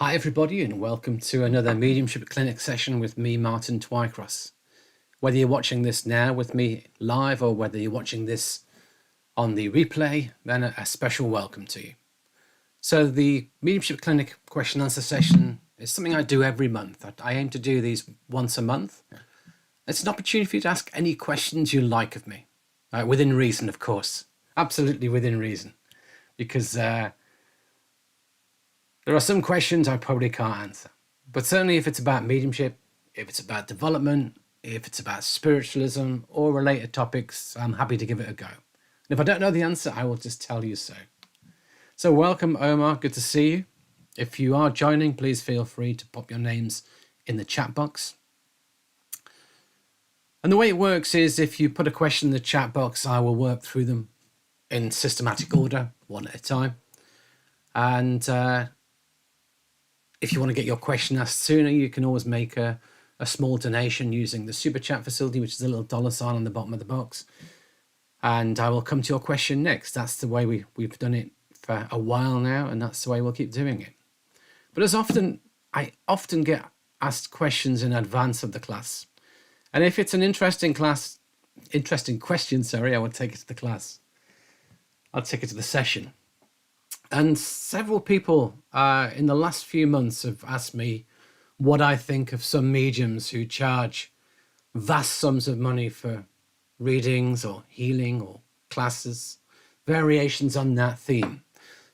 Hi everybody and welcome to another Mediumship Clinic session with me, Martin Twycross. Whether you're watching this now with me live or whether you're watching this on the replay, then a special welcome to you. So the Mediumship Clinic question answer session is something I do every month. I aim to do these once a month. It's an opportunity for you to ask any questions you like of me, within reason, of course, absolutely within reason, because there are some questions I probably can't answer, but certainly if it's about mediumship, if it's about development, if it's about spiritualism or related topics, I'm happy to give it a go. And if I don't know the answer, I will just tell you so. So welcome, Omar. Good to see you. If you are joining, please feel free to pop your names in the chat box. And the way it works is if you put a question in the chat box, I will work through them in systematic order, one at a time. And if you want to get your question asked sooner, you can always make a small donation using the super chat facility, which is a little dollar sign on the bottom of the box. And I will come to your question next. That's the way we've done it for a while now, and that's the way we'll keep doing it. But I often get asked questions in advance of the class. And if it's an interesting question, I will take it to the class. I'll take it to the session. And several people in the last few months have asked me what I think of some mediums who charge vast sums of money for readings or healing or classes, variations on that theme.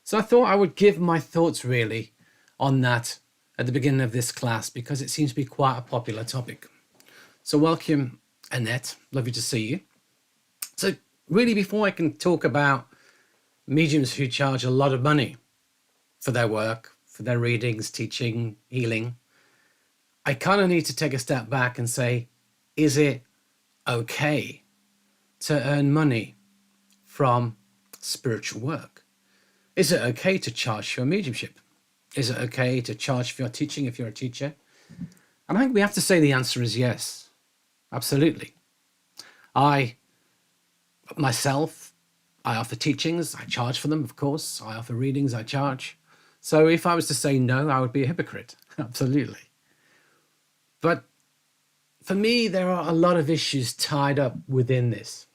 So I thought I would give my thoughts really on that at the beginning of this class because it seems to be quite a popular topic. So welcome, Annette. Lovely to see you. So really, before I can talk about mediums who charge a lot of money for their work, for their readings, teaching, healing, I kind of need to take a step back and say, is it okay to earn money from spiritual work? Is it okay to charge for your mediumship? Is it okay to charge for your teaching if you're a teacher? And I think we have to say the answer is yes. Absolutely. I offer teachings, I charge for them, of course. I offer readings, I charge. So if I was to say no, I would be a hypocrite. Absolutely. But for me, there are a lot of issues tied up within this.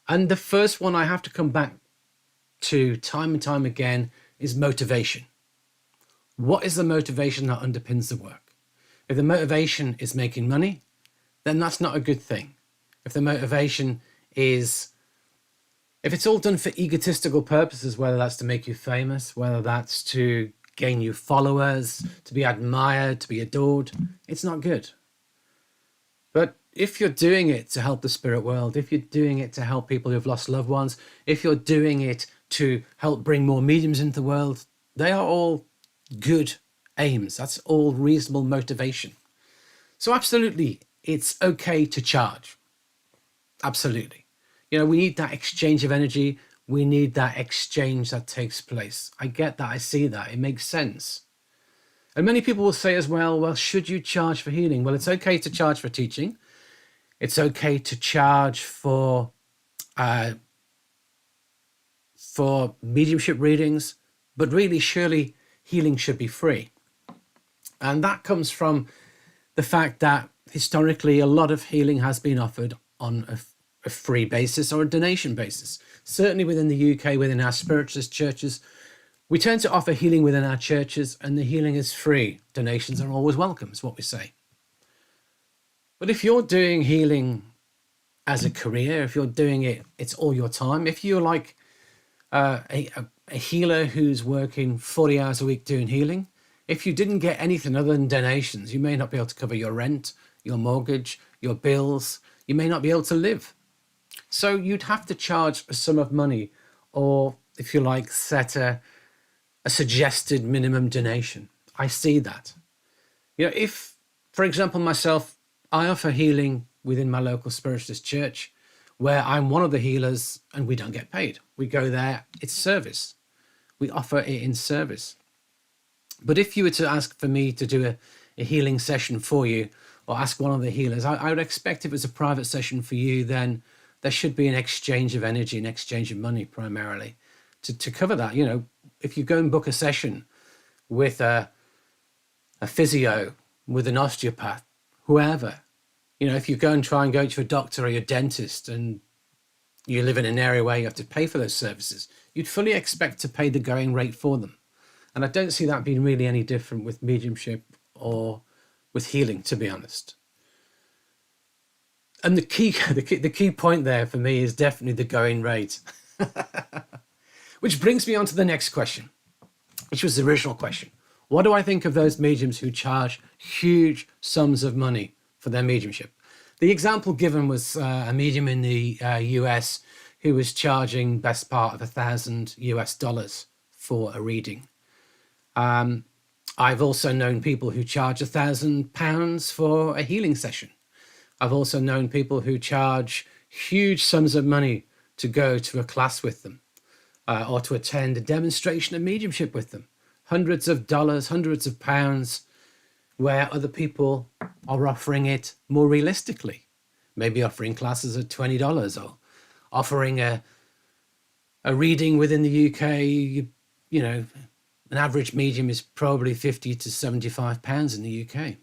And the first one I have to come back to time and time again is motivation. What is the motivation that underpins the work? If the motivation is making money, then that's not a good thing. If the motivation is, if it's all done for egotistical purposes, whether that's to make you famous, whether that's to gain you followers, to be admired, to be adored, it's not good. But if you're doing it to help the spirit world, if you're doing it to help people who've lost loved ones, if you're doing it to help bring more mediums into the world, they are all good aims. That's all reasonable motivation. So absolutely, it's okay to charge. Absolutely. You know, we need that exchange of energy. We need that exchange that takes place. I get that. I see that. It makes sense. And many people will say as well, should you charge for healing? Well, it's okay to charge for teaching. It's okay to charge for mediumship readings, but really, surely healing should be free. And that comes from the fact that historically, a lot of healing has been offered on a free basis or a donation basis. Certainly within the UK, within our spiritualist churches, we tend to offer healing within our churches and the healing is free. Donations are always welcome, is what we say. But if you're doing healing as a career, if you're doing it, it's all your time. If you're like a healer who's working 40 hours a week doing healing, if you didn't get anything other than donations, you may not be able to cover your rent, your mortgage, your bills. You may not be able to live. So you'd have to charge a sum of money or, if you like, set a suggested minimum donation. I see that. You know, if, for example, myself, I offer healing within my local spiritualist church where I'm one of the healers and we don't get paid. We go there, it's service. We offer it in service. But if you were to ask for me to do a healing session for you or ask one of the healers, I would expect if it's a private session for you, then there should be an exchange of energy, an exchange of money primarily to cover that. You know, if you go and book a session with a physio, with an osteopath, whoever. You know, if you go and try and go to a doctor or your dentist and you live in an area where you have to pay for those services, you'd fully expect to pay the going rate for them. And I don't see that being really any different with mediumship or with healing, to be honest. And the key point there for me is definitely the going rate. Which brings me on to the next question, which was the original question. What do I think of those mediums who charge huge sums of money for their mediumship? The example given was a medium in the US who was charging best part of $1,000 for a reading. I've also known people who charge £1,000 for a healing session. I've also known people who charge huge sums of money to go to a class with them or to attend a demonstration of mediumship with them. Hundreds of dollars, hundreds of pounds, where other people are offering it more realistically. Maybe offering classes at $20 or offering a reading within the UK. You know, an average medium is probably £50 to £75 in the UK.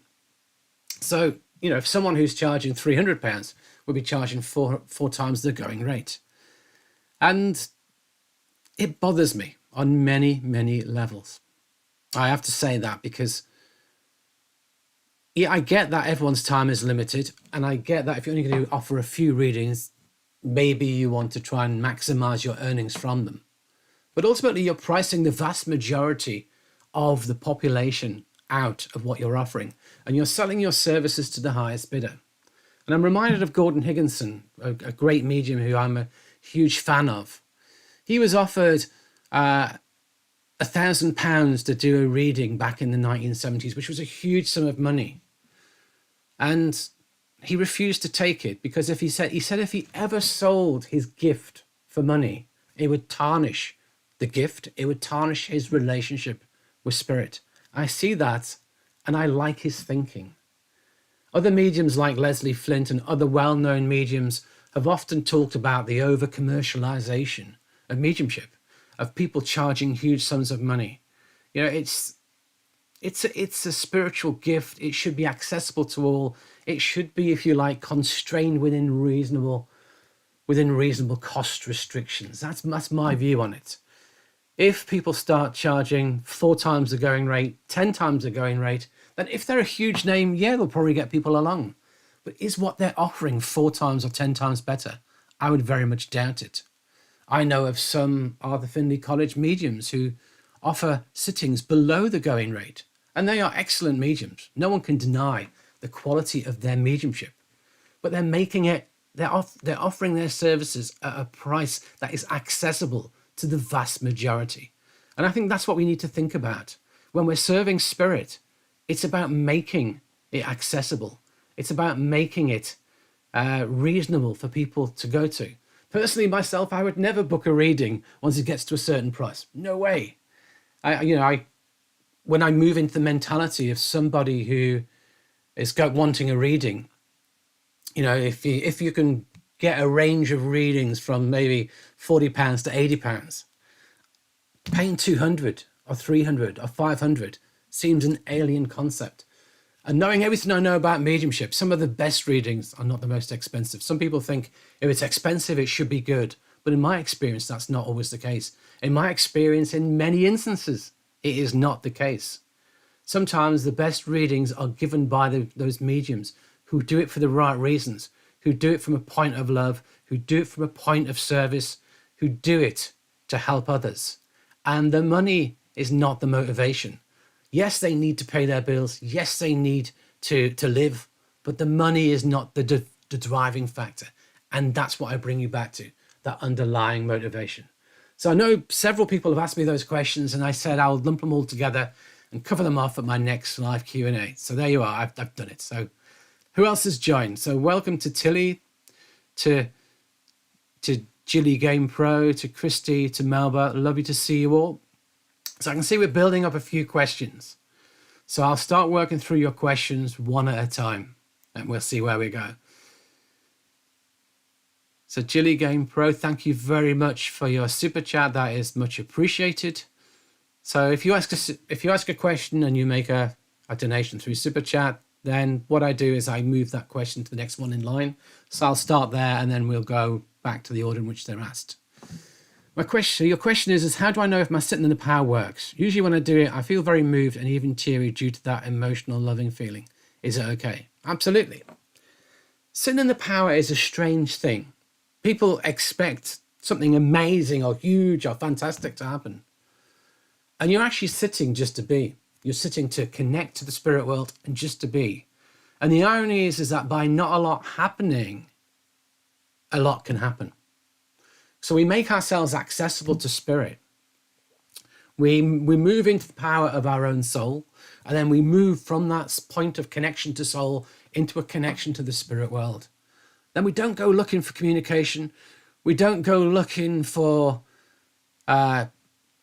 So, you know, if someone who's charging £300 would be charging four times the going rate. And it bothers me on many, many levels. I have to say that because, yeah, I get that everyone's time is limited. And I get that if you're only going to offer a few readings, maybe you want to try and maximize your earnings from them. But ultimately, you're pricing the vast majority of the population out of what you're offering, and you're selling your services to the highest bidder. And I'm reminded of Gordon Higginson, a great medium who I'm a huge fan of. He was offered £1,000 to do a reading back in the 1970s, which was a huge sum of money. And he refused to take it because he said if he ever sold his gift for money, it would tarnish the gift. It would tarnish his relationship with spirit. I see that, and I like his thinking. Other mediums like Leslie Flint and other well-known mediums have often talked about the over-commercialization of mediumship, of people charging huge sums of money. You know, it's a spiritual gift. It should be accessible to all. It should be, if you like, constrained within reasonable cost restrictions. That's my view on it. If people start charging 4 times the going rate, 10 times the going rate, then if they're a huge name, yeah, they'll probably get people along. But is what they're offering 4 times or 10 times better? I would very much doubt it. I know of some Arthur Findlay College mediums who offer sittings below the going rate, and they are excellent mediums. No one can deny the quality of their mediumship, but they're offering their services at a price that is accessible to the vast majority. And I think that's what we need to think about. When we're serving spirit, it's about making it accessible. It's about making it reasonable for people to go to. Personally, myself, I would never book a reading once it gets to a certain price. No way. When I move into the mentality of somebody who is wanting a reading, you know, if you can get a range of readings from maybe £40 to £80, paying 200 or 300 or 500 seems an alien concept. And knowing everything I know about mediumship, some of the best readings are not the most expensive. Some people think if it's expensive, it should be good. But in my experience, that's not always the case. In my experience, in many instances, it is not the case. Sometimes the best readings are given by those mediums who do it for the right reasons, who do it from a point of love, who do it from a point of service, who do it to help others. And the money is not the motivation. Yes, they need to pay their bills. Yes, they need to live, but the money is not the driving factor. And that's what I bring you back to, that underlying motivation. So I know several people have asked me those questions, and I said I'll lump them all together and cover them off at my next live Q&A. So there you are. I've done it. So who else has joined? So welcome to Tilly, to Jilly Game Pro, to Christy, to Melba. Lovely to see you all. So I can see we're building up a few questions. So I'll start working through your questions one at a time, and we'll see where we go. So Jilly Game Pro, thank you very much for your super chat. That is much appreciated. So if you ask a question and you make a donation through Super Chat, then what I do is I move that question to the next one in line. So I'll start there and then we'll go back to the order in which they're asked. Your question is how do I know if my sitting in the power works? Usually when I do it, I feel very moved and even teary due to that emotional, loving feeling. Is it okay? Absolutely. Sitting in the power is a strange thing. People expect something amazing or huge or fantastic to happen. And you're actually sitting just to be. You're sitting to connect to the spirit world and just to be. And the irony is that by not a lot happening, a lot can happen. So we make ourselves accessible to spirit. We move into the power of our own soul, and then we move from that point of connection to soul into a connection to the spirit world. Then we don't go looking for communication. We don't go looking for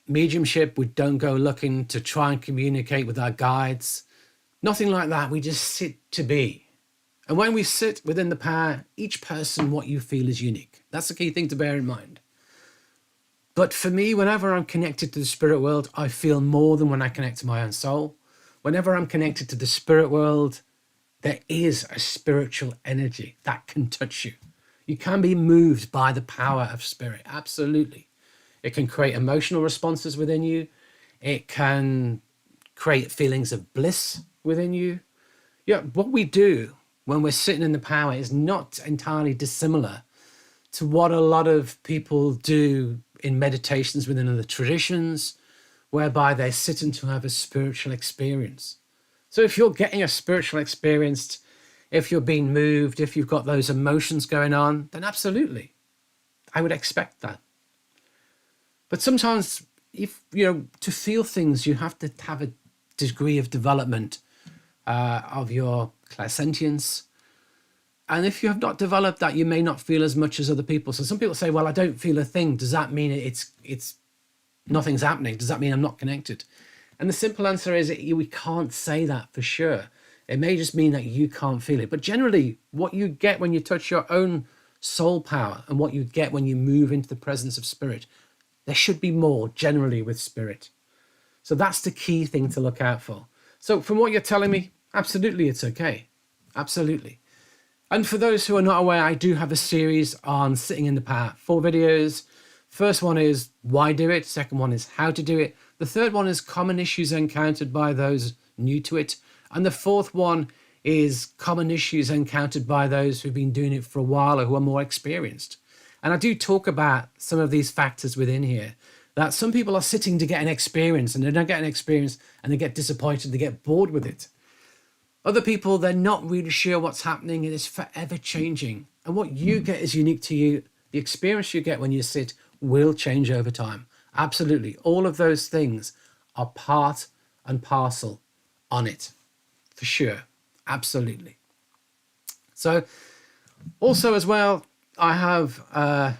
mediumship. We don't go looking to try and communicate with our guides. Nothing like that. We just sit to be. And when we sit within the power, each person, what you feel is unique. That's the key thing to bear in mind. But for me, whenever I'm connected to the spirit world, I feel more than when I connect to my own soul. Whenever I'm connected to the spirit world, there is a spiritual energy that can touch you. You can be moved by the power of spirit. Absolutely. It can create emotional responses within you. It can create feelings of bliss within you. Yeah, what we do when we're sitting in the power is not entirely dissimilar to what a lot of people do in meditations within other traditions, whereby they're sitting to have a spiritual experience. So if you're getting a spiritual experience, if you're being moved, if you've got those emotions going on, then absolutely, I would expect that. But sometimes, to feel things, you have to have a degree of development of your clairsentience. And if you have not developed that, you may not feel as much as other people. So some people say, well, I don't feel a thing. Does that mean it's nothing's happening? Does that mean I'm not connected? And the simple answer is we can't say that for sure. It may just mean that you can't feel it. But generally, what you get when you touch your own soul power and what you get when you move into the presence of spirit, there should be more generally with spirit. So that's the key thing to look out for. So from what you're telling me, absolutely, it's okay. Absolutely. And for those who are not aware, I do have a series on sitting in the power. 4 videos. First one is why do it. Second one is how to do it. The third one is common issues encountered by those new to it. And the fourth one is common issues encountered by those who've been doing it for a while or who are more experienced. And I do talk about some of these factors within here, that some people are sitting to get an experience and they don't get an experience and they get disappointed, they get bored with it. Other people, they're not really sure what's happening. It is forever changing. And what you get is unique to you. The experience you get when you sit will change over time. Absolutely. All of those things are part and parcel on it. For sure. Absolutely. So also as well, I have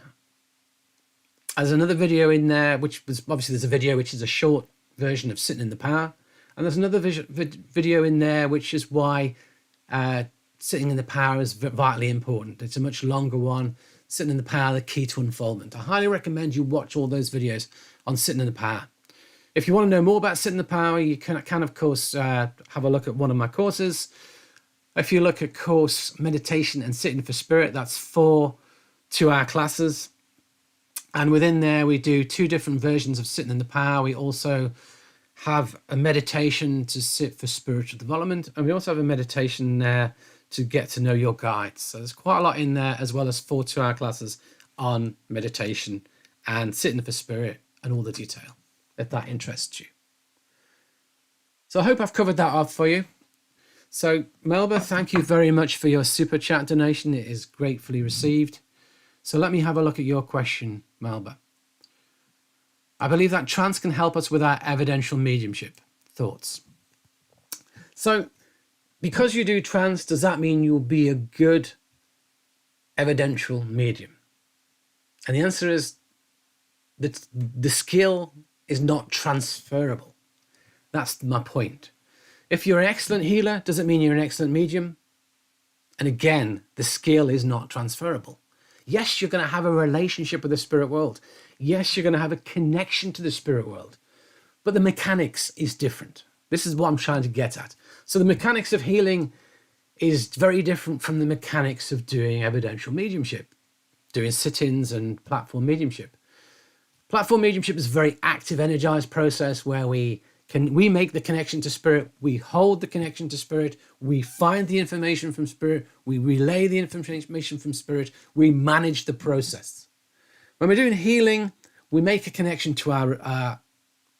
as another video in there, which was obviously there's a video which is a short version of sitting in the power. And there's another video in there, which is why sitting in the power is vitally important. It's a much longer one. Sitting in the power, the key to unfoldment. I highly recommend you watch all those videos on sitting in the power. If you want to know more about sitting in the power, you can of course, have a look at one of my courses. If you look at course Meditation and Sitting for Spirit, that's 4 2-hour classes. And within there, we do 2 different versions of sitting in the power. We also have a meditation to sit for spiritual development. And we also have a meditation there to get to know your guides. So there's quite a lot in there, as well as 4 2-hour classes on meditation and sitting for spirit and all the detail, if that interests you. So I hope I've covered that off for you. So Melba, thank you very much for your super chat donation. It is gratefully received. So let me have a look at your question, Melba. I believe that trance can help us with our evidential mediumship. Thoughts? So, because you do trance, does that mean you'll be a good evidential medium? And the answer is that the skill is not transferable. That's my point. If you're an excellent healer, does it mean you're an excellent medium? And again, the skill is not transferable. Yes, you're going to have a relationship with the spirit world. Yes, you're going to have a connection to the spirit world. but the mechanics is different. This is what I'm trying to get at. So the mechanics of healing is very different from the mechanics of doing evidential mediumship, doing sit-ins and platform mediumship. Platform mediumship is a very active, energized process where we make the connection to spirit, we hold the connection to spirit, we find the information from spirit, we relay the information from spirit, we manage the process. When we're doing healing, we make a connection to our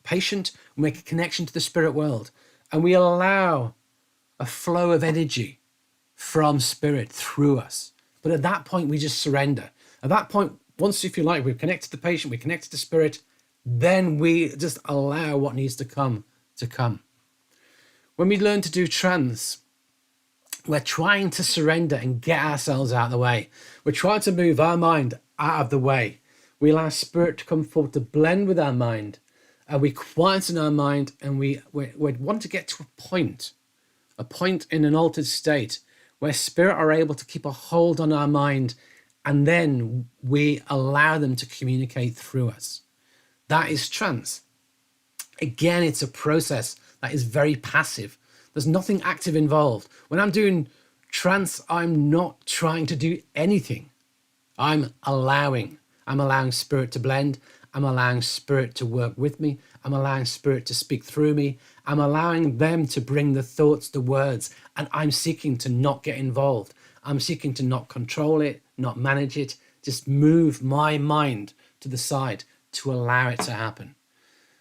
patient, we make a connection to the spirit world, and we allow a flow of energy from spirit through us. But at that point, we just surrender. At that point, once, if you like, we've connected the patient, we connected to spirit, then we just allow what needs to come to come. When we learn to do trance, we're trying to surrender and get ourselves out of the way. We're trying to move our mind out of the way. We allow spirit to come forward to blend with our mind, and we quieten our mind, and we want to get to a point in an altered state where spirit are able to keep a hold on our mind, and then we allow them to communicate through us. That is trance. Again, it's a process that is very passive. There's nothing active involved. When I'm doing trance, I'm not trying to do anything. I'm allowing spirit to blend. I'm allowing spirit to work with me. I'm allowing spirit to speak through me. I'm allowing them to bring the thoughts, the words, and I'm seeking to not get involved. I'm seeking to not control it, not manage it, just move my mind to the side to allow it to happen.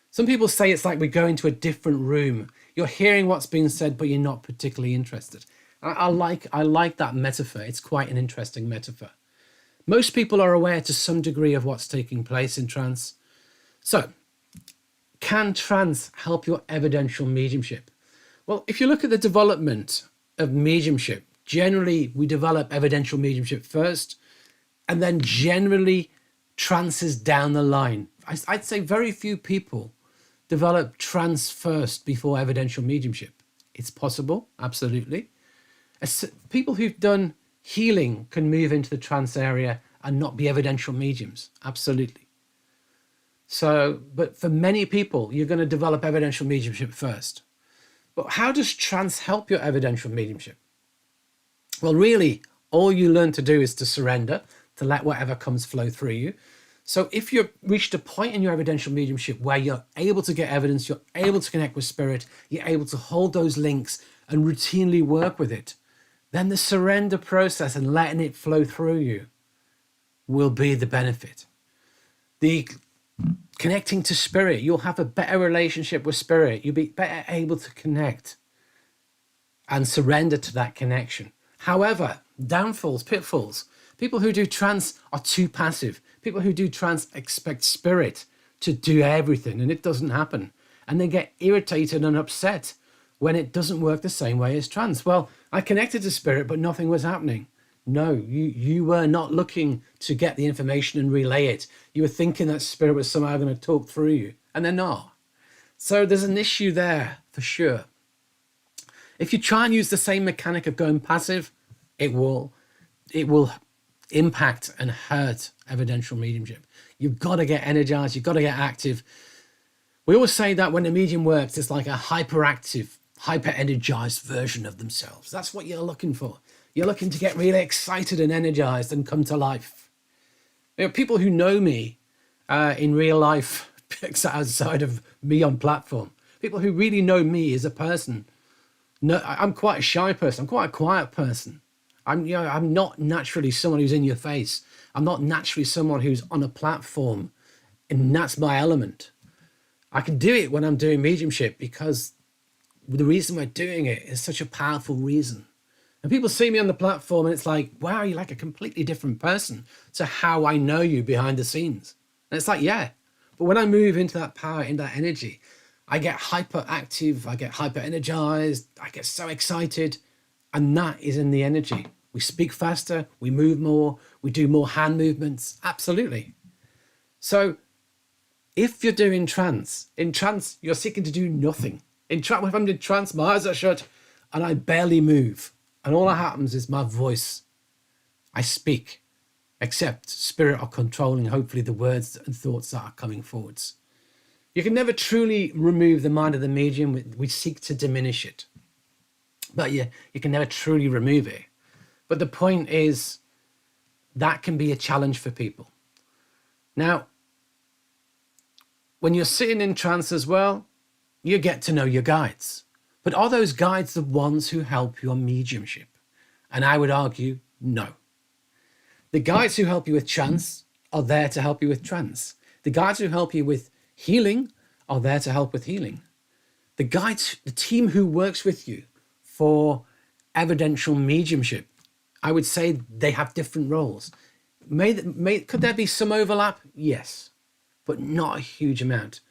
Some people say it's like we go into a different room. You're hearing what's being said, but you're not particularly interested. I like that metaphor. It's quite an interesting metaphor. Most people are aware to some degree of what's taking place in trance. So, can trance help your evidential mediumship? Well, if you look at the development of mediumship, generally we develop evidential mediumship first, and then generally trance is down the line. I'd say very few people develop trance first before evidential mediumship. It's possible, absolutely. People who've done healing can move into the trance area and not be evidential mediums, absolutely. So, but for many people, you're going to develop evidential mediumship first. But how does trance help your evidential mediumship? Well, really, all you learn to do is to surrender, to let whatever comes flow through you. So if you've reached a point in your evidential mediumship where you're able to get evidence, you're able to connect with spirit, you're able to hold those links and routinely work with it, then the surrender process and letting it flow through you will be the benefit. The connecting to spirit, you'll have a better relationship with spirit. You'll be better able to connect and surrender to that connection. However, downfalls, pitfalls, people who do trance are too passive. People who do trance expect spirit to do everything, and it doesn't happen. And they get irritated and upset when it doesn't work the same way as trance. Well, I connected to spirit, but nothing was happening. No, you were not looking to get the information and relay it. You were thinking that spirit was somehow going to talk through you, and they're not. So there's an issue there for sure. If you try and use the same mechanic of going passive, it will impact and hurt evidential mediumship. You've got to get energized. You've got to get active. We always say that when a medium works, it's like a hyperactive, hyper-energized version of themselves. That's what you're looking for. You're looking to get really excited and energized and come to life. You know, people who know me in real life, outside of me on platform, people who really know me as a person, I'm quite a shy person. I'm quite a quiet person. I'm not naturally someone who's in your face. I'm not naturally someone who's on a platform, and that's my element. I can do it when I'm doing mediumship because the reason we're doing it is such a powerful reason. And people see me on the platform and it's like, wow, you're like a completely different person to how I know you behind the scenes. And it's like, yeah. But when I move into that power, into that energy, I get hyperactive, I get hyper energized, I get so excited. And that is in the energy. We speak faster, we move more, we do more hand movements. Absolutely. So if you're doing trance, in trance, you're seeking to do nothing. In trance, if I'm in trance, my eyes are shut and I barely move. And all that happens is my voice. I speak, except spirit are controlling, hopefully, the words and thoughts that are coming forwards. You can never truly remove the mind of the medium. We seek to diminish it. But you can never truly remove it. But the point is, that can be a challenge for people. Now, when you're sitting in trance as well, you get to know your guides. But are those guides the ones who help your mediumship? And I would argue, no. The guides who help you with trance are there to help you with trance. The guides who help you with healing are there to help with healing. The guides, the team who works with you for evidential mediumship, I would say they have different roles. Could there be some overlap? Yes, but not a huge amount.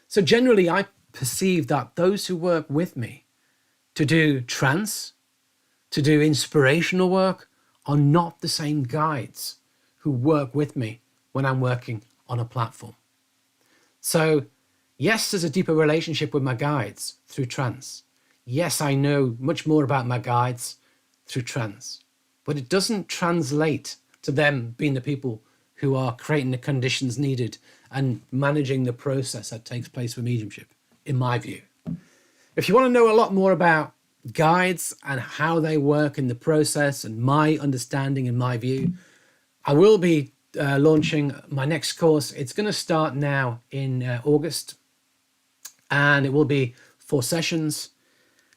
So generally, I perceive that those who work with me to do trance, to do inspirational work, are not the same guides who work with me when I'm working on a platform. So yes, there's a deeper relationship with my guides through trance. Yes, I know much more about my guides through trance, but it doesn't translate to them being the people who are creating the conditions needed and managing the process that takes place with mediumship, in my view. If you want to know a lot more about guides and how they work in the process and my understanding and my view, I will be launching my next course. It's going to start now in August, and it will be 4 sessions,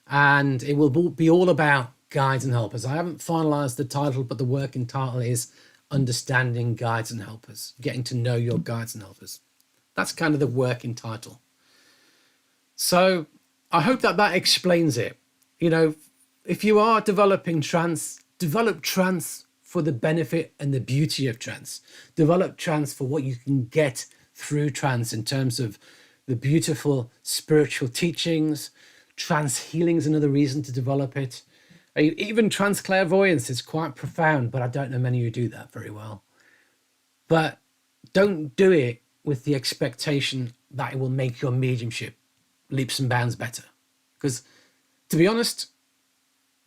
and it will be all about guides and helpers. I haven't finalized the title, but the working title is Understanding Guides and Helpers, getting to know your guides and helpers. That's kind of the working title. So I hope that explains it. You know, if you are developing trance, develop trance for the benefit and the beauty of trance. Develop trance for what you can get through trance in terms of the beautiful spiritual teachings. Trance healing is another reason to develop it. Even trance clairvoyance is quite profound, but I don't know many who do that very well. But don't do it with the expectation that it will make your mediumship leaps and bounds better. Because to be honest,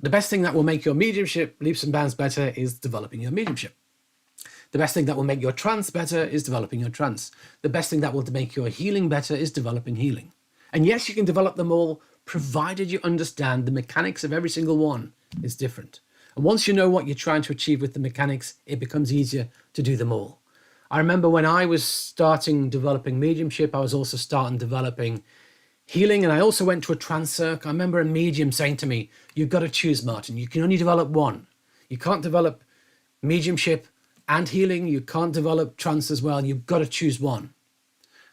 the best thing that will make your mediumship leaps and bounds better is developing your mediumship. The best thing that will make your trance better is developing your trance. The best thing that will make your healing better is developing healing. And yes, you can develop them all, provided you understand the mechanics of every single one is different. And once you know what you're trying to achieve with the mechanics, it becomes easier to do them all. I remember when I was starting developing mediumship, I was also starting developing healing, and I also went to a trance circle. I remember a medium saying to me, "You've got to choose, Martin. You can only develop one. You can't develop mediumship and healing. You can't develop trance as well. You've got to choose one."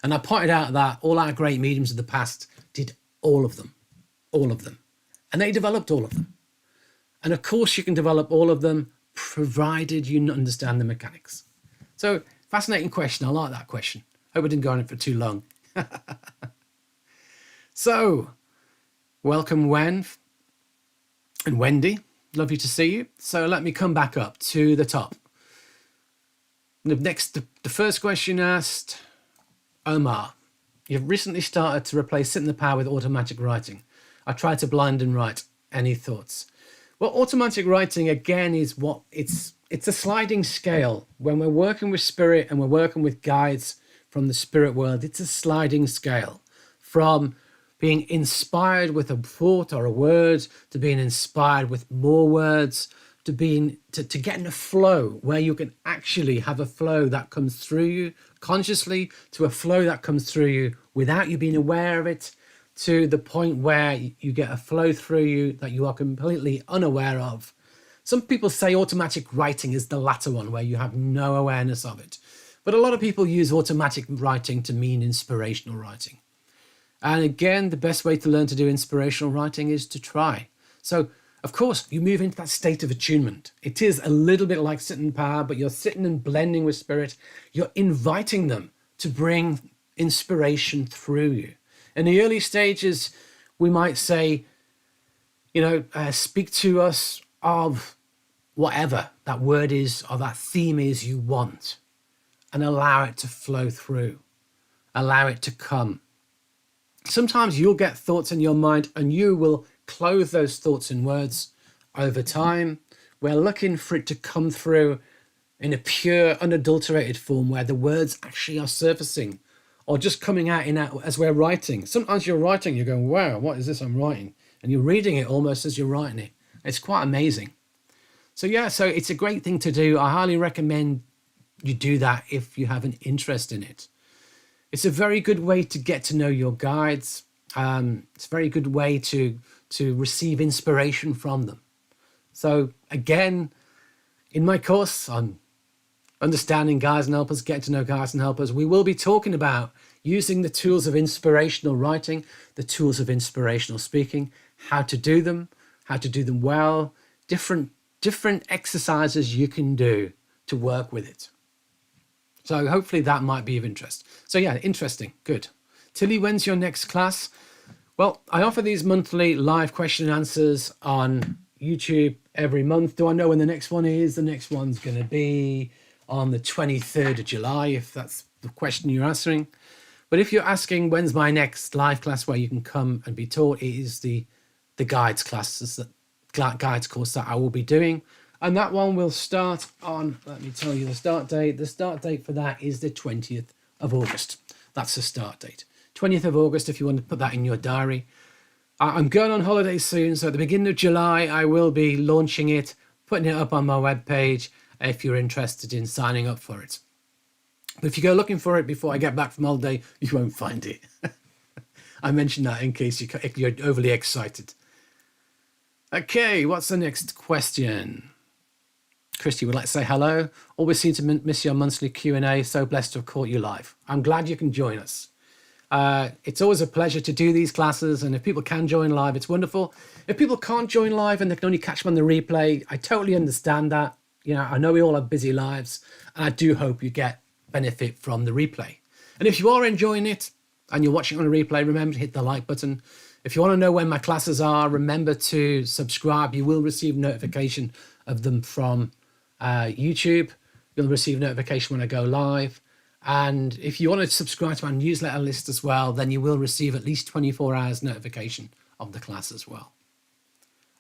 And I pointed out that all our great mediums of the past did all of them. And they developed all of them. And of course you can develop all of them, provided you understand the mechanics. So, fascinating question. I like that question. Hope I didn't go on it for too long. So, welcome Wen and Wendy. Lovely to see you. So let me come back up to the top. The first question asked, Omar, you've recently started to replace Sit in the Power with automatic writing. I try to blind and write. Any thoughts? Well, automatic writing, again, is what it's a sliding scale. When we're working with spirit and we're working with guides from the spirit world, it's a sliding scale from being inspired with a thought or a word to being inspired with more words to getting a flow where you can actually have a flow that comes through you consciously, to a flow that comes through you without you being aware of it, to the point where you get a flow through you that you are completely unaware of. Some people say automatic writing is the latter one, where you have no awareness of it. But a lot of people use automatic writing to mean inspirational writing. And again, the best way to learn to do inspirational writing is to try. So, of course, you move into that state of attunement. It is a little bit like sitting in power, but you're sitting and blending with spirit. You're inviting them to bring inspiration through you. In the early stages, we might say, speak to us of whatever that word is or that theme is you want, and allow it to flow through. Allow it to come. Sometimes you'll get thoughts in your mind and you will clothe those thoughts in words over time. We're looking for it to come through in a pure, unadulterated form where the words actually are surfacing or just coming out as we're writing. Sometimes you're writing, you're going, wow, what is this I'm writing? And you're reading it almost as you're writing it. It's quite amazing. So yeah, so it's a great thing to do. I highly recommend you do that if you have an interest in it. It's a very good way to get to know your guides. It's a very good way to receive inspiration from them. So again, in my course on Understanding Guides and Helpers, Get to Know Guides and Helpers, we will be talking about using the tools of inspirational writing, the tools of inspirational speaking, how to do them well, different exercises you can do to work with it. So hopefully that might be of interest. So yeah, interesting, good. Tilly, when's your next class? Well, I offer these monthly live question and answers on YouTube every month. Do I know when the next one is? The next one's going to be on the 23rd of July, if that's the question you're answering. But if you're asking when's my next live class where you can come and be taught, it is the guides classes, the guides course that I will be doing. And that one will start on, let me tell you the start date. The start date for that is the 20th of August. That's the start date. 20th of August, if you want to put that in your diary. I'm going on holiday soon, so at the beginning of July, I will be launching it, putting it up on my webpage if you're interested in signing up for it. But if you go looking for it before I get back from holiday, you won't find it. I mentioned that in case you're overly excited. Okay, what's the next question? Christy would like to say hello. Always seem to miss your monthly Q&A. So blessed to have caught you live. I'm glad you can join us. It's always a pleasure to do these classes, and if people can join live, it's wonderful. If people can't join live and they can only catch them on the replay, I totally understand that. You know, I know we all have busy lives, and I do hope you get benefit from the replay. And if you are enjoying it and you're watching on a replay, remember to hit the like button. If you want to know when my classes are, remember to subscribe. You will receive notification of them from YouTube. You'll receive notification when I go live. And if you want to subscribe to our newsletter list as well, then you will receive at least 24 hours notification of the class as well,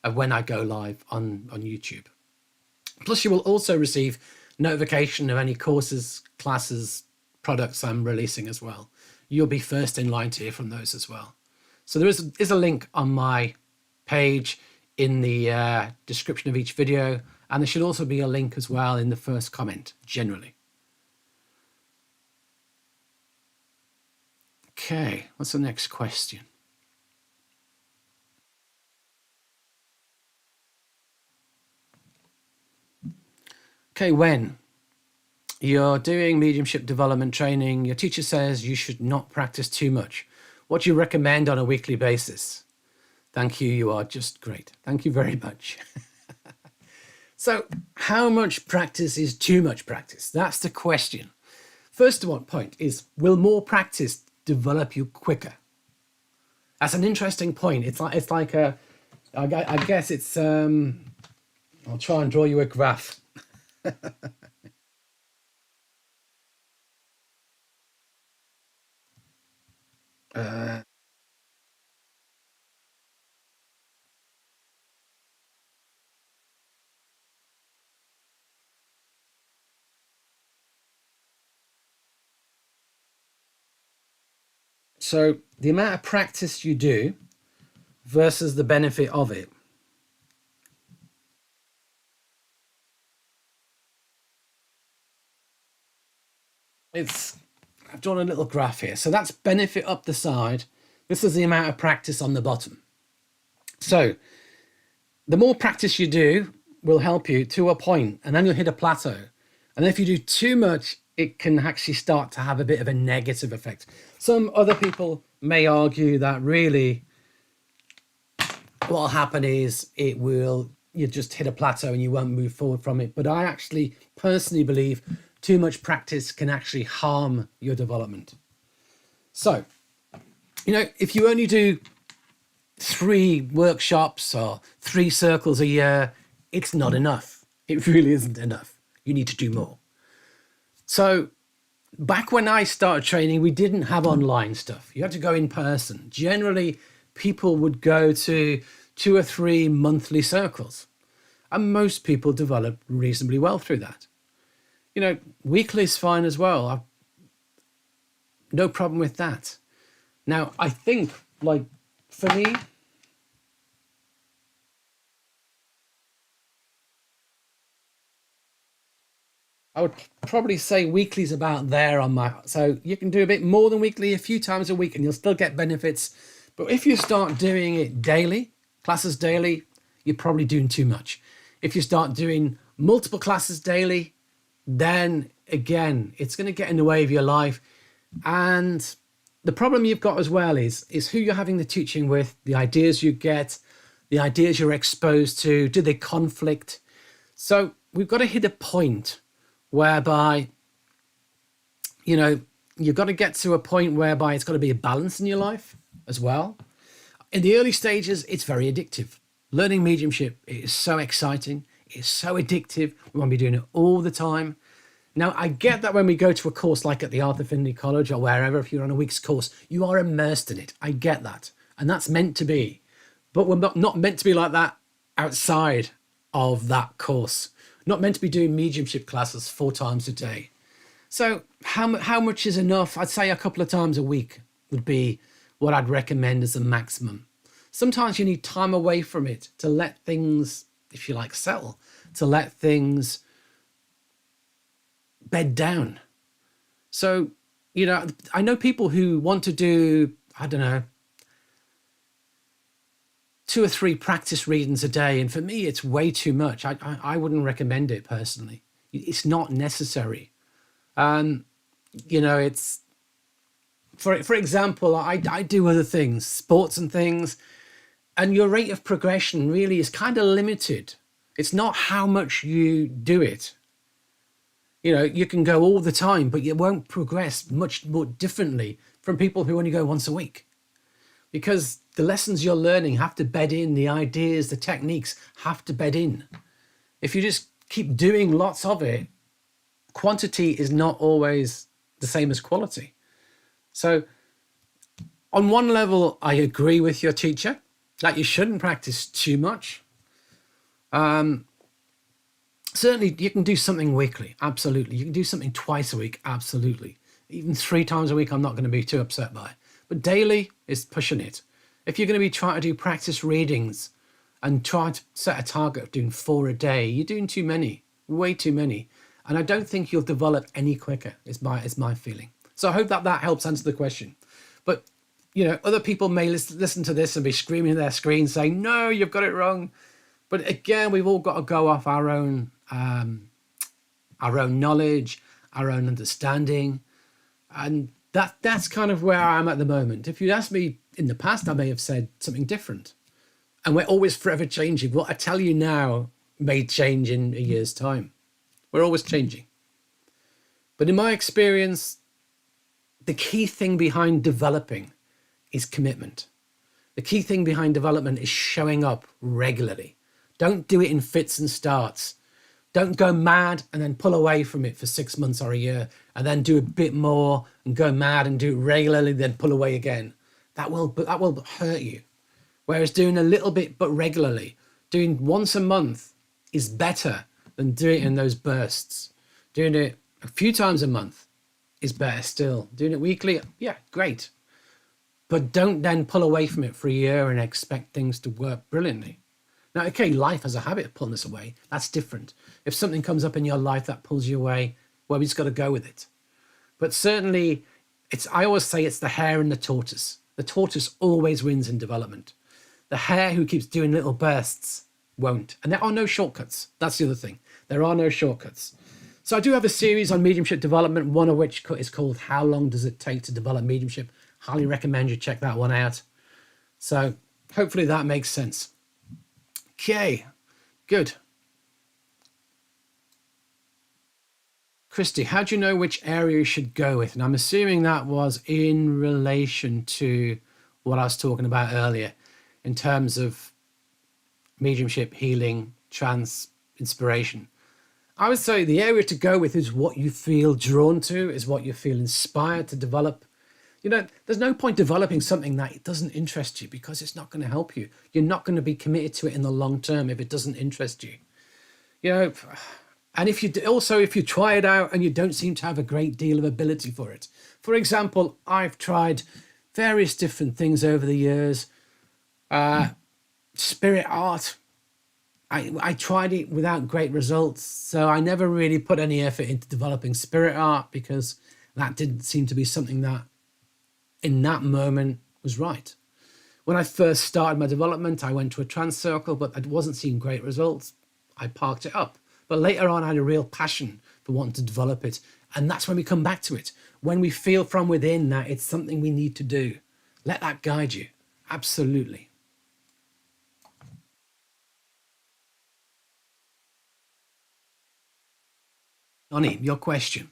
of when I go live on YouTube. Plus, you will also receive notification of any courses, classes, products I'm releasing as well. You'll be first in line to hear from those as well. So there is a link on my page in the description of each video, and there should also be a link as well in the first comment, generally. Okay, what's the next question? Okay, when you're doing mediumship development training, your teacher says you should not practice too much. What do you recommend on a weekly basis? Thank you, you are just great. Thank you very much. So how much practice is too much practice? That's the question. First point is, will more practice develop you quicker? That's an interesting point. I guess it's, I'll try and draw you a graph. So the amount of practice you do versus the benefit of it. I've drawn a little graph here. So that's benefit up the side. This is the amount of practice on the bottom. So the more practice you do will help you to a point, and then you'll hit a plateau. And if you do too much, it can actually start to have a bit of a negative effect. Some other people may argue that really what will happen is you just hit a plateau and you won't move forward from it. But I actually personally believe too much practice can actually harm your development. So, if you only do 3 workshops or 3 circles a year, it's not enough. It really isn't enough. You need to do more. So back when I started training, we didn't have online stuff. You had to go in person. Generally, people would go to 2 or 3 monthly circles. And most people develop reasonably well through that. Weekly is fine as well. No problem with that. Now, I think, like, for me, I would probably say weekly's about there on my. So you can do a bit more than weekly, a few times a week, and you'll still get benefits. But if you start doing it daily, classes daily, you're probably doing too much. If you start doing multiple classes daily, then again, it's going to get in the way of your life. And the problem you've got as well is who you're having the teaching with, the ideas you get, the ideas you're exposed to, do they conflict? So we've got to hit a point whereby, you've got to get to a point whereby it's got to be a balance in your life as well. In the early stages, it's very addictive. Learning mediumship is so exciting. It's so addictive. We want to be doing it all the time. Now, I get that when we go to a course like at the Arthur Findlay College or wherever, if you're on a week's course, you are immersed in it. I get that. And that's meant to be. But we're not meant to be like that outside of that course. Not meant to be doing mediumship classes 4 times a day. So how much is enough? I'd say a couple of times a week would be what I'd recommend as a maximum. Sometimes you need time away from it to let things, if you like, settle, to let things bed down. So, I know people who want to do, 2 or 3 practice readings a day. And for me, it's way too much. I wouldn't recommend it personally. It's not necessary. It's, for example, I do other things, sports and things, and your rate of progression really is kind of limited. It's not how much you do it. You can go all the time, but you won't progress much more differently from people who only go once a week. Because the lessons you're learning have to bed in, the ideas, the techniques have to bed in. If you just keep doing lots of it, quantity is not always the same as quality. So on one level, I agree with your teacher that you shouldn't practice too much. Certainly, you can do something weekly. Absolutely. You can do something twice a week. Absolutely. Even 3 times a week, I'm not going to be too upset by. But daily is pushing it. If you're going to be trying to do practice readings and try to set a target of doing 4 a day, you're doing too many, way too many. And I don't think you'll develop any quicker, is my feeling. So I hope that helps answer the question. But, other people may listen to this and be screaming at their screen saying, no, you've got it wrong. But again, we've all got to go off our own knowledge, our own understanding. And that's kind of where I am at the moment. If you'd asked me in the past, I may have said something different. And we're always forever changing. What I tell you now may change in a year's time. We're always changing. But in my experience, the key thing behind developing is commitment. The key thing behind development is showing up regularly. Don't do it in fits and starts. Don't go mad and then pull away from it for 6 months or a year and then do a bit more and go mad and do it regularly, then pull away again. That will hurt you. Whereas doing a little bit but regularly, doing once a month is better than doing it in those bursts. Doing it a few times a month is better still. Doing it weekly, yeah, great. But don't then pull away from it for a year and expect things to work brilliantly. Now, okay, life has a habit of pulling us away. That's different. If something comes up in your life that pulls you away, well, we just got to go with it. But certainly, I always say it's the hare and the tortoise. The tortoise always wins in development. The hare who keeps doing little bursts won't. And there are no shortcuts. That's the other thing. There are no shortcuts. So I do have a series on mediumship development, one of which is called How Long Does It Take to Develop Mediumship? Highly recommend you check that one out. So hopefully that makes sense. Okay, good. Christy, how do you know which area you should go with? And I'm assuming that was in relation to what I was talking about earlier in terms of mediumship, healing, trance, inspiration. I would say the area to go with is what you feel drawn to, is what you feel inspired to develop. There's no point developing something that doesn't interest you because it's not going to help you. You're not going to be committed to it in the long term if it doesn't interest you. And if you try it out and you don't seem to have a great deal of ability for it. For example, I've tried various different things over the years. Spirit art. I tried it without great results. So I never really put any effort into developing spirit art because that didn't seem to be something that in that moment was right. When I first started my development, I went to a trance circle, but I wasn't seeing great results. I parked it up. But later on, I had a real passion for wanting to develop it. And that's when we come back to it. When we feel from within that it's something we need to do. Let that guide you. Absolutely. Donnie, your question.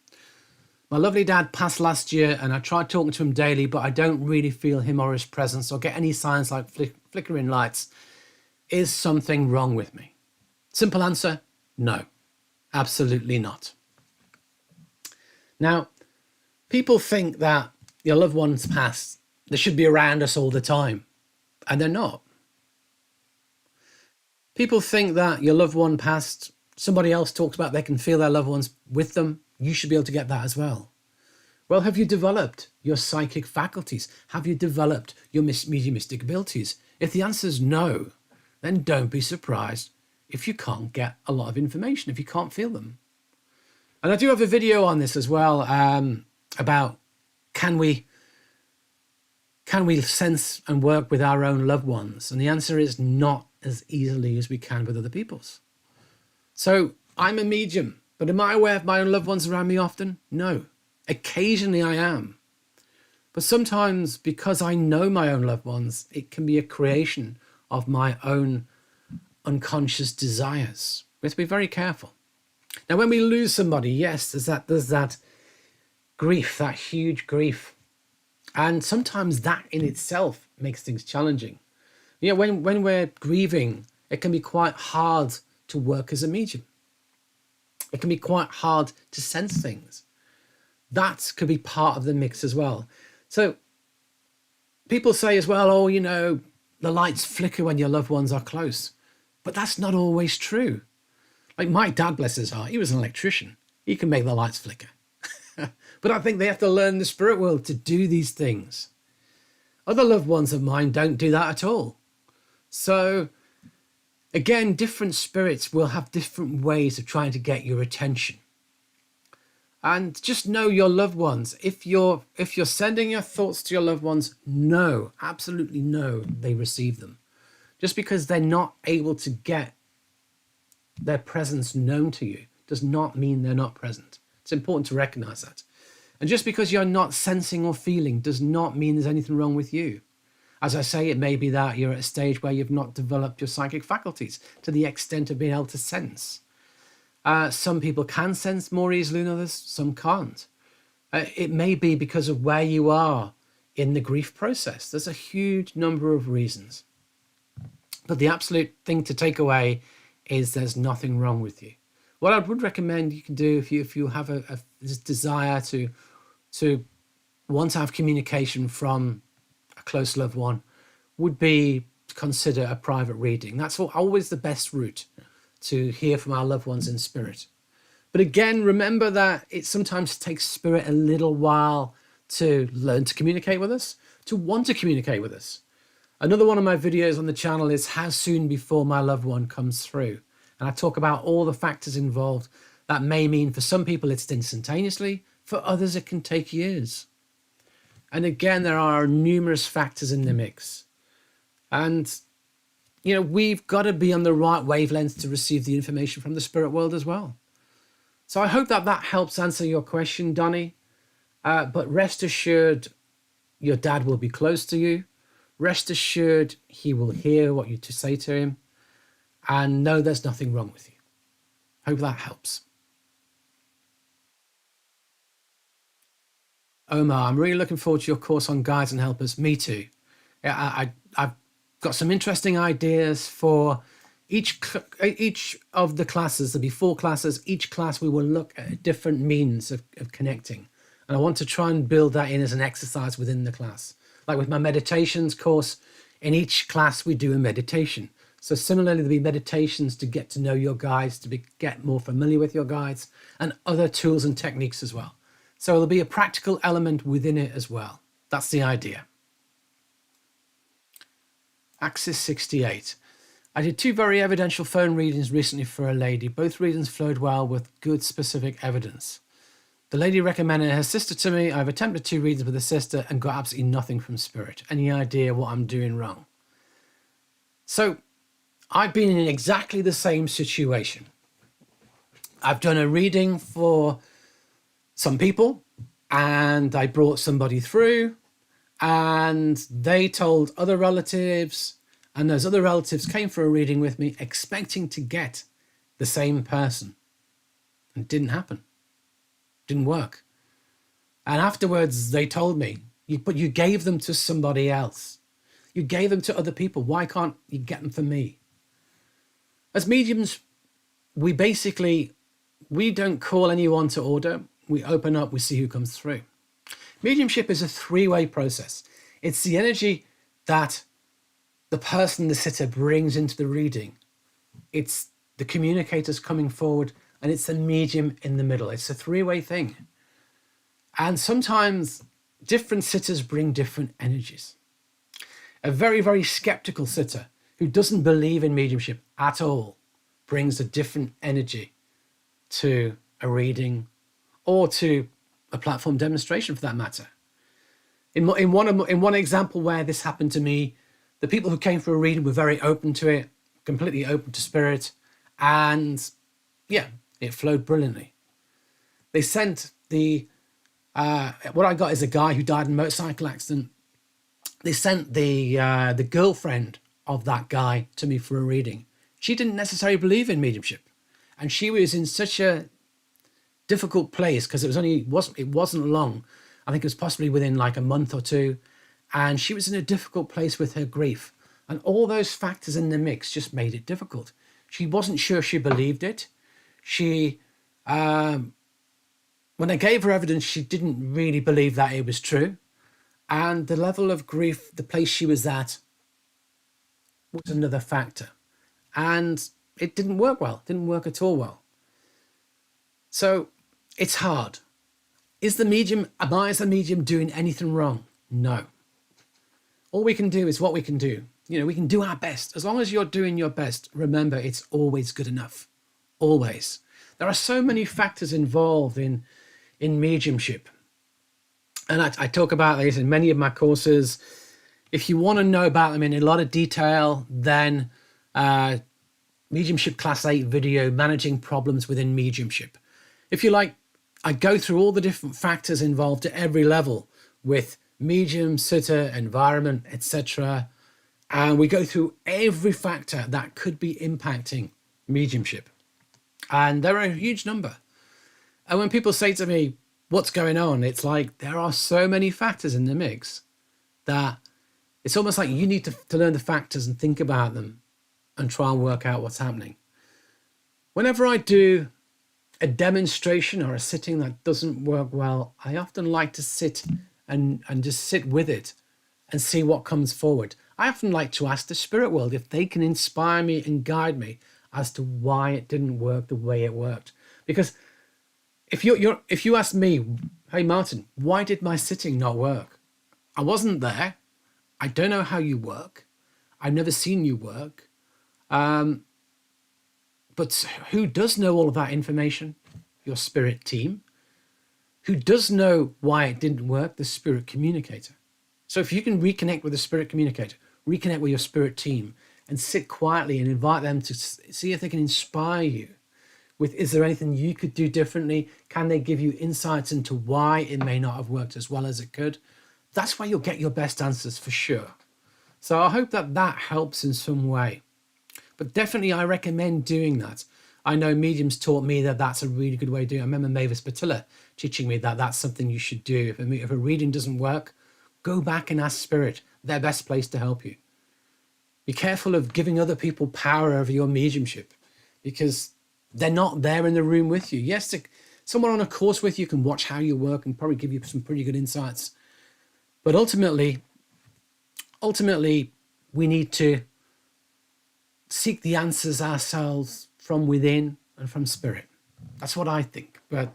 My lovely dad passed last year and I tried talking to him daily, but I don't really feel him or his presence or get any signs like flickering lights. Is something wrong with me? Simple answer, no, absolutely not. Now, people think that your loved ones passed, they should be around us all the time, and they're not. People think that your loved one passed, somebody else talks about they can feel their loved ones with them. You should be able to get that as well. Well, have you developed your psychic faculties? Have you developed your mediumistic abilities? If the answer is no, then don't be surprised if you can't get a lot of information, if you can't feel them. And I do have a video on this as well, about can we sense and work with our own loved ones? And the answer is not as easily as we can with other people's. So I'm a medium, but am I aware of my own loved ones around me often? No. Occasionally I am. But sometimes because I know my own loved ones, it can be a creation of my own unconscious desires. We have to be very careful. Now, when we lose somebody, yes, there's that grief, that huge grief. And sometimes that in itself makes things challenging. You know, when we're grieving, it can be quite hard to work as a medium. It can be quite hard to sense things. That could be part of the mix as well. So people say as well, oh, you know, the lights flicker when your loved ones are close. But that's not always true. Like my dad, bless his heart, he was an electrician. He can make the lights flicker. But I think they have to learn the spirit world to do these things. Other loved ones of mine don't do that at all. So again, different spirits will have different ways of trying to get your attention. And just know your loved ones. If you're sending your thoughts to your loved ones, know, absolutely know they receive them. Just because they're not able to get their presence known to you does not mean they're not present. It's important to recognize that. And just because you're not sensing or feeling does not mean there's anything wrong with you. As I say, it may be that you're at a stage where you've not developed your psychic faculties to the extent of being able to sense. Some people can sense more easily than others, some can't. It may be because of where you are in the grief process. There's a huge number of reasons. But the absolute thing to take away is there's nothing wrong with you. What I would recommend you can do if you have a desire to want to have communication from a close loved one would be to consider a private reading. That's always the best route to hear from our loved ones in spirit. But again, remember that it sometimes takes spirit a little while to learn to communicate with us, to want to communicate with us. Another one of my videos on the channel is how soon before my loved one comes through. And I talk about all the factors involved. That may mean for some people it's instantaneously, for others it can take years. And again, there are numerous factors in the mix. And, you know, we've got to be on the right wavelength to receive the information from the spirit world as well. So I hope that helps answer your question, Donnie. But rest assured, your dad will be close to you. Rest assured, he will hear what you to say to him. And know there's nothing wrong with you. Hope that helps. Omar, I'm really looking forward to your course on guides and helpers. Me too. I've got some interesting ideas for each of the classes. There'll be 4 classes. Each class we will look at different means of connecting. And I want to try and build that in as an exercise within the class. Like with my meditations course, in each class we do a meditation. So similarly, there'll be meditations to get to know your guides, get more familiar with your guides, and other tools and techniques as well. So there'll be a practical element within it as well. That's the idea. Axis 68. I did 2 very evidential phone readings recently for a lady. Both readings flowed well with good specific evidence. The lady recommended her sister to me. I've attempted 2 readings with a sister and got absolutely nothing from spirit. Any idea what I'm doing wrong? So I've been in exactly the same situation. I've done a reading for some people and I brought somebody through and they told other relatives, and those other relatives came for a reading with me expecting to get the same person. And it didn't happen. Didn't work. And afterwards they told me, but you gave them to somebody else. You gave them to other people. Why can't you get them for me? As mediums, we don't call anyone to order. We open up, we see who comes through. Mediumship is a 3-way process. It's the energy that the person, the sitter, brings into the reading. It's the communicators coming forward, and it's the medium in the middle. It's a 3-way thing. And sometimes different sitters bring different energies. A very, very skeptical sitter who doesn't believe in mediumship at all brings a different energy to a reading or to a platform demonstration for that matter. In one example where this happened to me, the people who came for a reading were very open to it, completely open to spirit, and yeah, it flowed brilliantly. They sent what I got is a guy who died in a motorcycle accident. They sent the girlfriend of that guy to me for a reading. She didn't necessarily believe in mediumship, and she was in such a difficult place because it wasn't long. I think it was possibly within like a month or 2, and she was in a difficult place with her grief, and all those factors in the mix just made it difficult. She wasn't sure she believed it. She when I gave her evidence, she didn't really believe that it was true, and the level of grief, the place she was at, was another factor, and it didn't work well. It didn't work at all well. So it's hard. Am I as a medium doing anything wrong? No. All we can do is what we can do. We can do our best. As long as you're doing your best, remember, it's always good enough. Always. There are so many factors involved in mediumship. And I talk about this in many of my courses. If you want to know about them in a lot of detail, then Mediumship Class 8 video, Managing Problems Within Mediumship. If you like, I go through all the different factors involved at every level with medium, sitter, environment, etc. And we go through every factor that could be impacting mediumship. And there are a huge number. And when people say to me, what's going on? It's like, there are so many factors in the mix that it's almost like you need to learn the factors and think about them and try and work out what's happening. Whenever I do a demonstration or a sitting that doesn't work well, I often like to sit and just sit with it and see what comes forward. I often like to ask the spirit world if they can inspire me and guide me as to why it didn't work the way it worked. Because if you ask me, hey Martin, why did my sitting not work? I wasn't there. I don't know how you work. I've never seen you work. But who does know all of that information? Your spirit team. Who does know why it didn't work? The spirit communicator. So if you can reconnect with the spirit communicator, reconnect with your spirit team, and sit quietly and invite them to see if they can inspire you with, is there anything you could do differently? Can they give you insights into why it may not have worked as well as it could? That's where you'll get your best answers for sure. So I hope that helps in some way. But definitely I recommend doing that. I know mediums taught me that that's a really good way of doing it. I remember Mavis Patilla teaching me that that's something you should do. If a reading doesn't work, go back and ask spirit. They're best place to help you. Be careful of giving other people power over your mediumship because they're not there in the room with you. Yes, someone on a course with you can watch how you work and probably give you some pretty good insights. But ultimately, we need to seek the answers ourselves from within and from spirit. That's what I think. But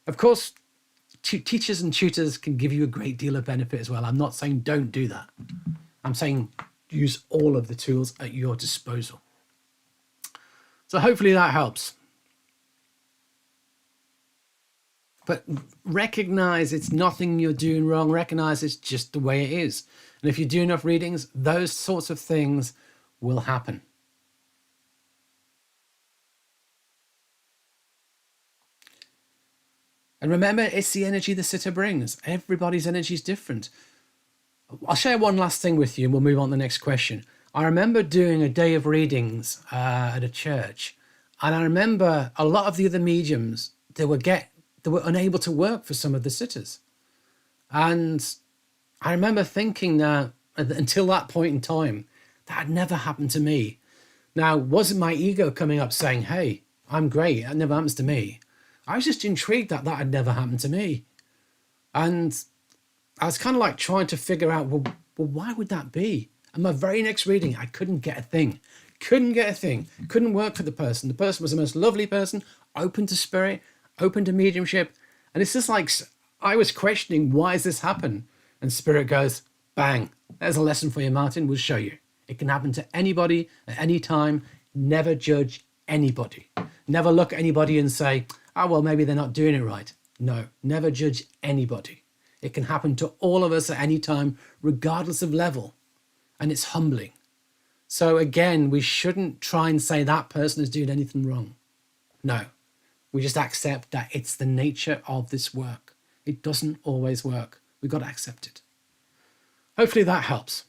of course, teachers and tutors can give you a great deal of benefit as well. I'm not saying don't do that. I'm saying use all of the tools at your disposal. So hopefully that helps. But recognize it's nothing you're doing wrong. Recognize it's just the way it is. And if you do enough readings, those sorts of things will happen. And remember, it's the energy the sitter brings. Everybody's energy is different. I'll share one last thing with you and we'll move on to the next question. I remember doing a day of readings at a church. And I remember a lot of the other mediums, they were unable to work for some of the sitters. And I remember thinking that until that point in time, that had never happened to me. Now, wasn't my ego coming up saying, hey, I'm great, that never happens to me. I was just intrigued that had never happened to me. And I was kind of like trying to figure out, well, why would that be? And my very next reading, I couldn't get a thing. Couldn't work for the person. The person was the most lovely person, open to spirit, open to mediumship. And it's just like, I was questioning, why does this happen? And spirit goes, bang, there's a lesson for you, Martin. We'll show you. It can happen to anybody at any time. Never judge anybody. Never look at anybody and say, oh, well, maybe they're not doing it right. No, never judge anybody. It can happen to all of us at any time, regardless of level. And it's humbling. So again, we shouldn't try and say that person is doing anything wrong. No, we just accept that it's the nature of this work. It doesn't always work. We've got to accept it. Hopefully that helps.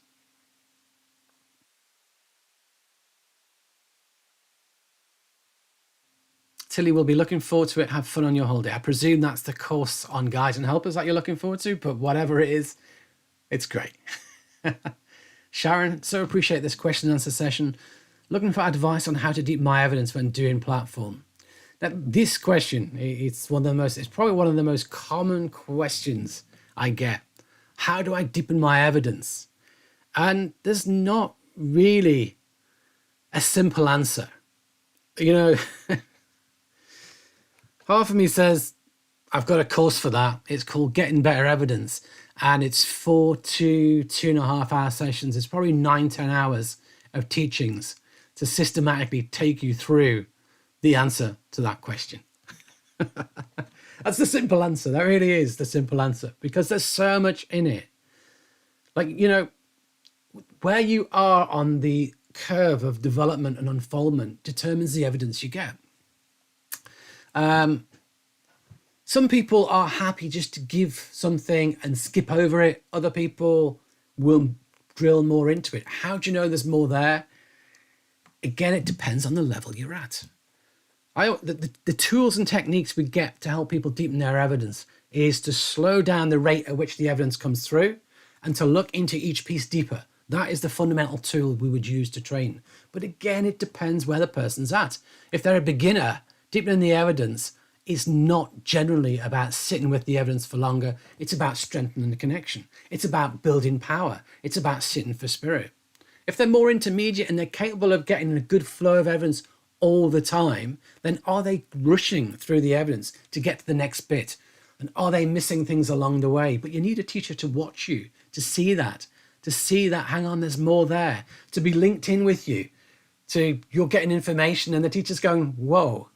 Tilly will be looking forward to it. Have fun on your holiday. I presume that's the course on guides and helpers that you're looking forward to, but whatever it is, it's great. Sharon, so appreciate this question and answer session. Looking for advice on how to deepen my evidence when doing platform. Now, this question, it's probably one of the most common questions I get. How do I deepen my evidence? And there's not really a simple answer. You know, half of me says, I've got a course for that. It's called Getting Better Evidence. And it's 4 to 2.5 hour sessions. It's probably 9-10 hours of teachings to systematically take you through the answer to that question. That's the simple answer. That really is the simple answer, because there's so much in it. Like, you know, where you are on the curve of development and unfoldment determines the evidence you get. Some people are happy just to give something and skip over it. Other people will drill more into it. How do you know there's more there? Again, it depends on the level you're at. The tools and techniques we get to help people deepen their evidence is to slow down the rate at which the evidence comes through and to look into each piece deeper. That is the fundamental tool we would use to train. But again, it depends where the person's at. If they're a beginner, deepening the evidence is not generally about sitting with the evidence for longer. It's about strengthening the connection. It's about building power. It's about sitting for spirit. If they're more intermediate and they're capable of getting a good flow of evidence all the time, then are they rushing through the evidence to get to the next bit? And are they missing things along the way? But you need a teacher to watch you, to see that, hang on, there's more there, to be linked in with you, to you're getting information and the teacher's going, whoa,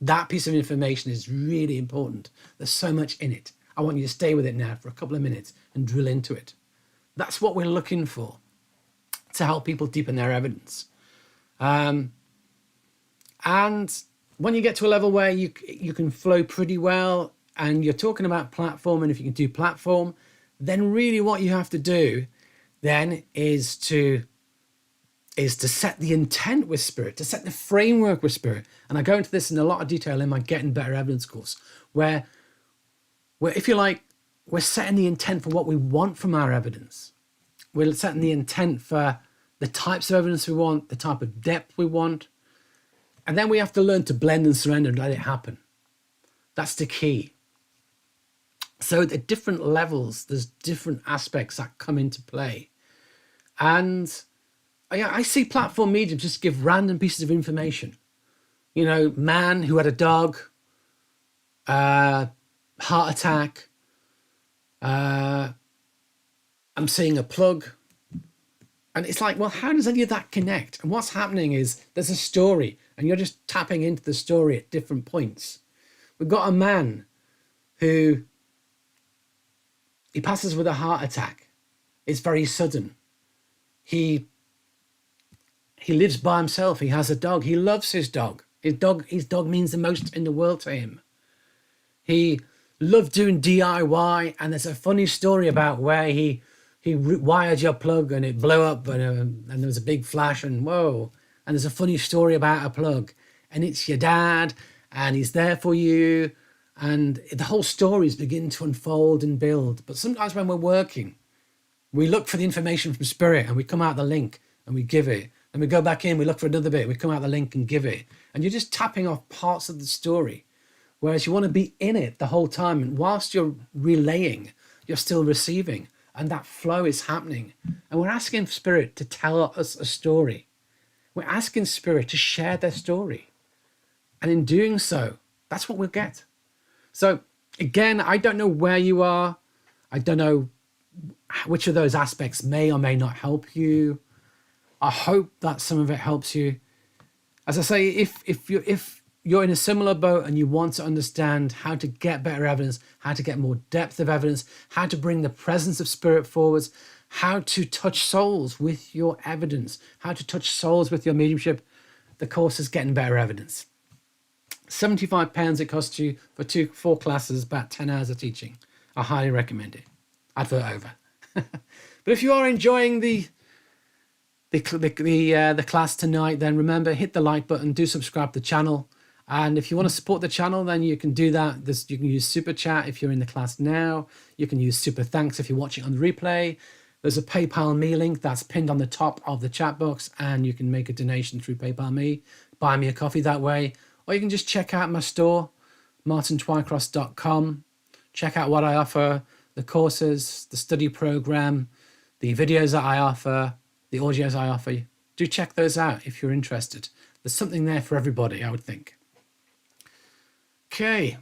that piece of information is really important. There's so much in it. I want you to stay with it now for a couple of minutes and drill into it. That's what we're looking for to help people deepen their evidence. And when you get to a level where you can flow pretty well and you're talking about platform, and if you can do platform, then really what you have to do then is to set the intent with spirit, to set the framework with spirit. And I go into this in a lot of detail in my Getting Better Evidence course, where if you like, we're setting the intent for what we want from our evidence. We're setting the intent for the types of evidence we want, the type of depth we want. And then we have to learn to blend and surrender and let it happen. That's the key. So at different levels, there's different aspects that come into play. And I see platform mediums just give random pieces of information. You know, man who had a dog, heart attack. I'm seeing a plug. And it's like, well, how does any of that connect? And what's happening is there's a story and you're just tapping into the story at different points. We've got a man who, he passes with a heart attack. It's very sudden. He lives by himself. He has a dog. He loves his dog. His dog means the most in the world to him. He loved doing DIY, and there's a funny story about where he wired your plug and it blew up, and there was a big flash, and whoa. And there's a funny story about a plug, and it's your dad, and he's there for you, and the whole stories begin to unfold and build. But sometimes when we're working, we look for the information from spirit, and we come out the link and we give it. And we go back in, we look for another bit, we come out the link and give it. And you're just tapping off parts of the story. Whereas you want to be in it the whole time. And whilst you're relaying, you're still receiving. And that flow is happening. And we're asking spirit to tell us a story. We're asking spirit to share their story. And in doing so, that's what we'll get. So again, I don't know where you are. I don't know which of those aspects may or may not help you. I hope that some of it helps you. As I say, if you're in a similar boat and you want to understand how to get better evidence, how to get more depth of evidence, how to bring the presence of spirit forwards, how to touch souls with your evidence, how to touch souls with your mediumship, the course is Getting Better Evidence. £75 it costs you for 4 classes, about 10 hours of teaching. I highly recommend it. Advert over. But if you are enjoying the class tonight, then remember, hit the like button, do subscribe to the channel. And if you want to support the channel, then you can do that. You can use Super Chat if you're in the class now. You can use Super Thanks if you're watching on the replay. There's a PayPal Me link that's pinned on the top of the chat box, and you can make a donation through PayPal Me, buy me a coffee that way. Or you can just check out my store, martintwycross.com. Check out what I offer, the courses, the study program, the videos that I offer, the audios I offer. Do check those out if you're interested. There's something there for everybody, I would think. Okay.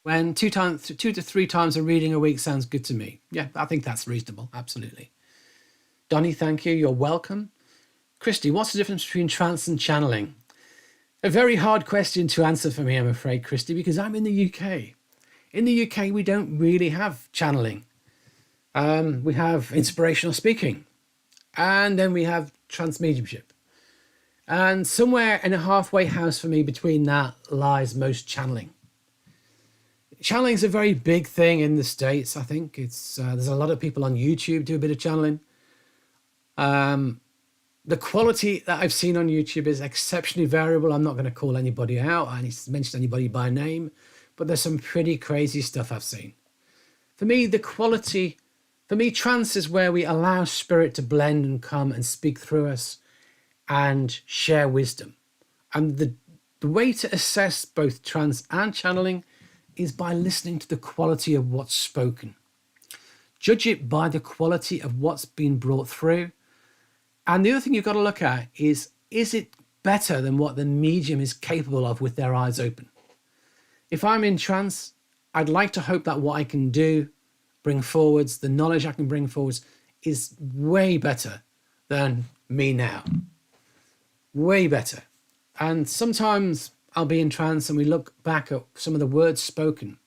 When 2 to 3 times a reading a week sounds good to me. Yeah, I think that's reasonable. Absolutely. Donnie, thank you. You're welcome. Christy, what's the difference between trance and channeling? A very hard question to answer for me, I'm afraid, Christy, because I'm in the UK. In the UK, we don't really have channeling. We have inspirational speaking, and then we have trance mediumship. And somewhere in a halfway house for me between that lies most channeling. Channeling is a very big thing in the States, I think. It's there's a lot of people on YouTube do a bit of channeling. The quality that I've seen on YouTube is exceptionally variable. I'm not going to call anybody out. I need to mention anybody by name, but there's some pretty crazy stuff I've seen. For me, trance is where we allow spirit to blend and come and speak through us and share wisdom. And the way to assess both trance and channeling is by listening to the quality of what's spoken. Judge it by the quality of what's been brought through. And the other thing you've got to look at is it better than what the medium is capable of with their eyes open? If I'm in trance, I'd like to hope that what I can do, bring forwards, the knowledge I can bring forwards is way better than me now. Way better. And sometimes I'll be in trance and we look back at some of the words spoken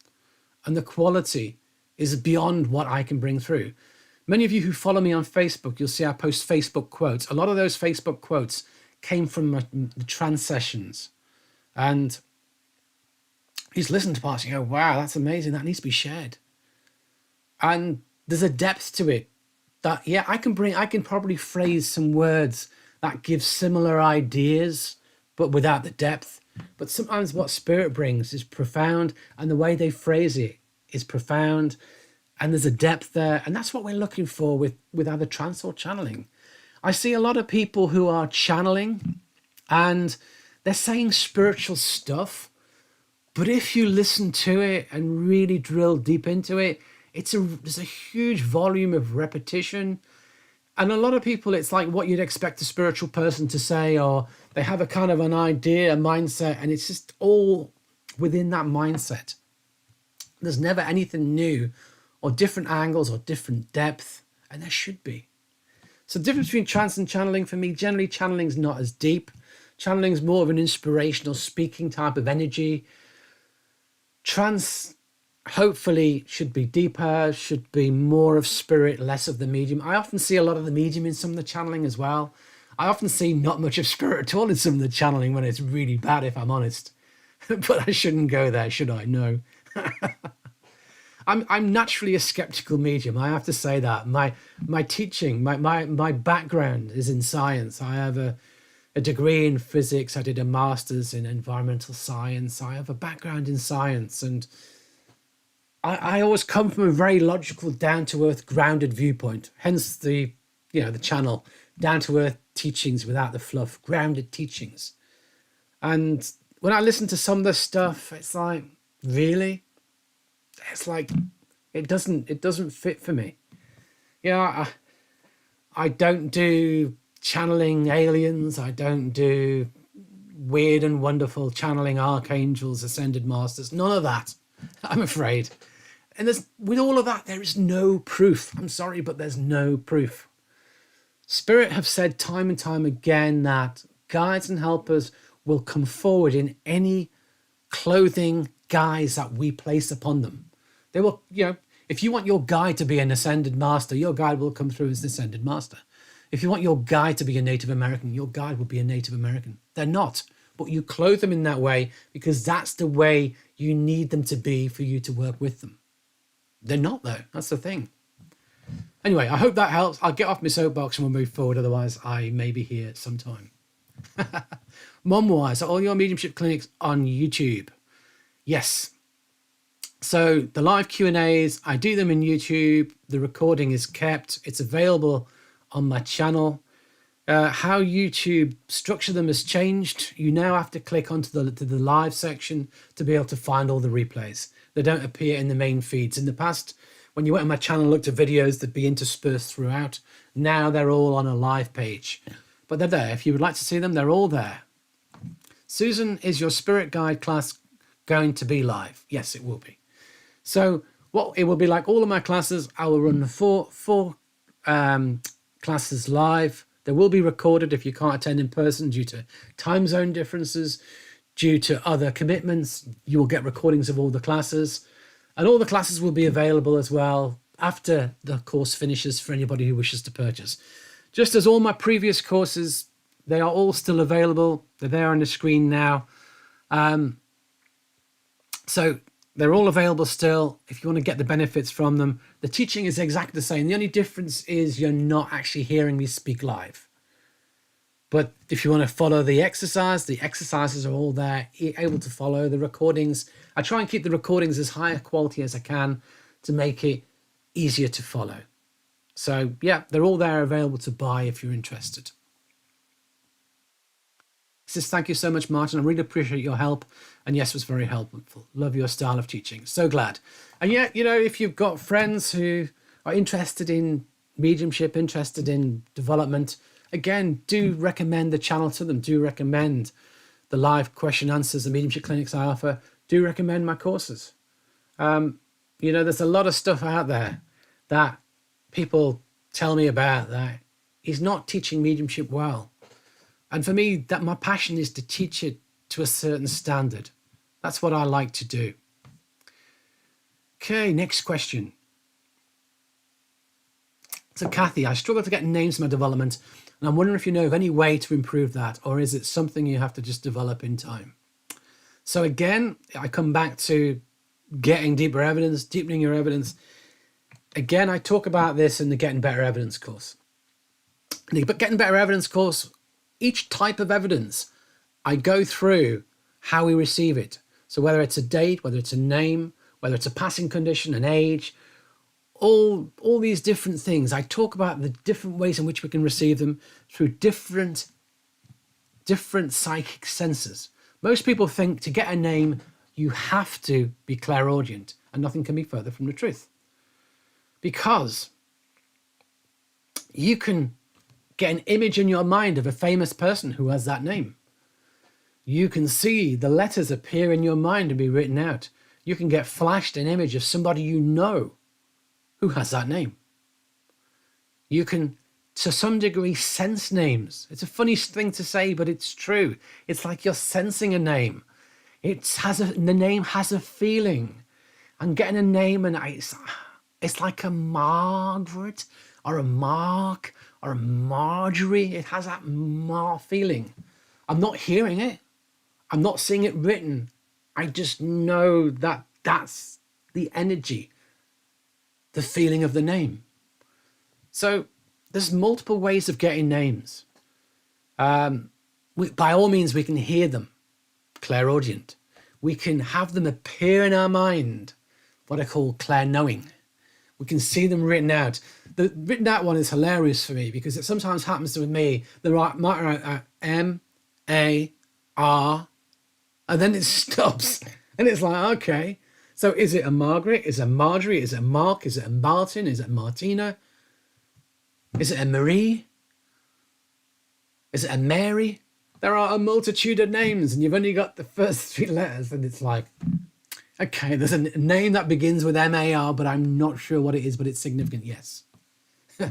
and the quality is beyond what I can bring through. Many of you who follow me on Facebook, you'll see I post Facebook quotes. A lot of those Facebook quotes came from the trance sessions. And you just listen to parts and you go, wow, that's amazing. That needs to be shared. And there's a depth to it that, yeah, I can probably phrase some words that give similar ideas, but without the depth. But sometimes what spirit brings is profound, and the way they phrase it is profound, and there's a depth there. And that's what we're looking for with either trance or channeling. I see a lot of people who are channeling and they're saying spiritual stuff, But if you listen to it and really drill deep into it, there's a huge volume of repetition. And a lot of people, it's like what you'd expect a spiritual person to say, or they have a kind of an idea, a mindset, and it's just all within that mindset. There's never anything new or different angles or different depth, and there should be. So the difference between trance and channeling for me, generally channeling is not as deep. Channeling is more of an inspirational speaking type of energy. Trance hopefully should be deeper, should be more of spirit, less of the medium. I often see a lot of the medium in some of the channeling as well. I often see not much of spirit at all in some of the channeling when it's really bad, if I'm honest. But I shouldn't go there, should I? No. I'm naturally a skeptical medium. I have to say that. My teaching, my background is in science. I have a degree in physics. I did a master's in environmental science. I have a background in science, and I always come from a very logical, down-to-earth, grounded viewpoint. Hence the channel, down-to-earth teachings without the fluff, grounded teachings. And when I listen to some of this stuff, it's like, really? It's like, it doesn't fit for me. I don't do channeling aliens. I don't do weird and wonderful channeling archangels, ascended masters, none of that, I'm afraid. And with all of that, there is no proof. I'm sorry, but there's no proof. Spirit have said time and time again that guides and helpers will come forward in any clothing guise that we place upon them. They will, if you want your guide to be an ascended master, your guide will come through as an ascended master. If you want your guide to be a Native American, your guide will be a Native American. They're not, but you clothe them in that way because that's the way you need them to be for you to work with them. They're not, though. That's the thing. Anyway, I hope that helps. I'll get off my soapbox and we'll move forward. Otherwise, I may be here sometime. Mom-wise, are all your mediumship clinics on YouTube? Yes. So the live Q&As, I do them in YouTube. The recording is kept. It's available on my channel. How YouTube structure them has changed. You now have to click onto the live section to be able to find all the replays. They don't appear in the main feeds. In the past, when you went on my channel and looked at videos, they'd be interspersed throughout. Now they're all on a live page. But they're there. If you would like to see them, they're all there. Susan, is your spirit guide class going to be live? Yes, it will be. So what it will be like all of my classes, I will run four classes live. They will be recorded if you can't attend in person due to time zone differences, due to other commitments. You will get recordings of all the classes, and all the classes will be available as well after the course finishes for anybody who wishes to purchase. Just as all my previous courses, they are all still available. They're there on the screen now. So they're all available still if you want to get the benefits from them. The teaching is exactly the same. The only difference is you're not actually hearing me speak live. But if you want to follow the exercises are all there, able to follow the recordings. I try and keep the recordings as high a quality as I can to make it easier to follow. So yeah, they're all there available to buy if you're interested. Says, thank you so much, Martin. I really appreciate your help. And yes, it was very helpful. Love your style of teaching. So glad. And yet, if you've got friends who are interested in mediumship, interested in development, again, do recommend the channel to them. Do recommend the live question answers, the mediumship clinics I offer. Do recommend my courses. There's a lot of stuff out there that people tell me about that is not teaching mediumship well. And for me, that my passion is to teach it to a certain standard. That's what I like to do. Okay, next question. So Kathy, I struggle to get names for my development, and I'm wondering if you know of any way to improve that, or is it something you have to just develop in time? So again, I come back to getting deeper evidence, deepening your evidence. Again, I talk about this in the Getting Better Evidence course. The Getting Better Evidence course, each type of evidence, I go through how we receive it. So whether it's a date, whether it's a name, whether it's a passing condition, an age, all these different things. I talk about the different ways in which we can receive them through different psychic senses. Most people think to get a name, You have to be clairaudient, and nothing can be further from the truth. Because you can get an image in your mind of a famous person who has that name. You can see the letters appear in your mind and be written out. You can get flashed an image of somebody you know who has that name. You can, to some degree, sense names. It's a funny thing to say, but it's true. It's like you're sensing a name. The name has a feeling. I'm getting a name, and it's like a Margaret or a Mark or a Marjorie. It has that feeling. I'm not hearing it. I'm not seeing it written. I just know that that's the energy, the feeling of the name. So there's multiple ways of getting names. By all means, we can hear them, clairaudient. We can have them appear in our mind, what I call clair-knowing. We can see them written out. The written out one is hilarious for me because it sometimes happens with me. There are M, A, R, and then it stops. And it's like, okay. So is it a Margaret? Is it a Marjorie? Is it a Mark? Is it a Martin? Is it a Martina? Is it a Marie? Is it a Mary? There are a multitude of names, and you've only got the first 3 letters, and it's like, okay, there's a name that begins with M-A-R, but I'm not sure what it is, but it's significant, yes.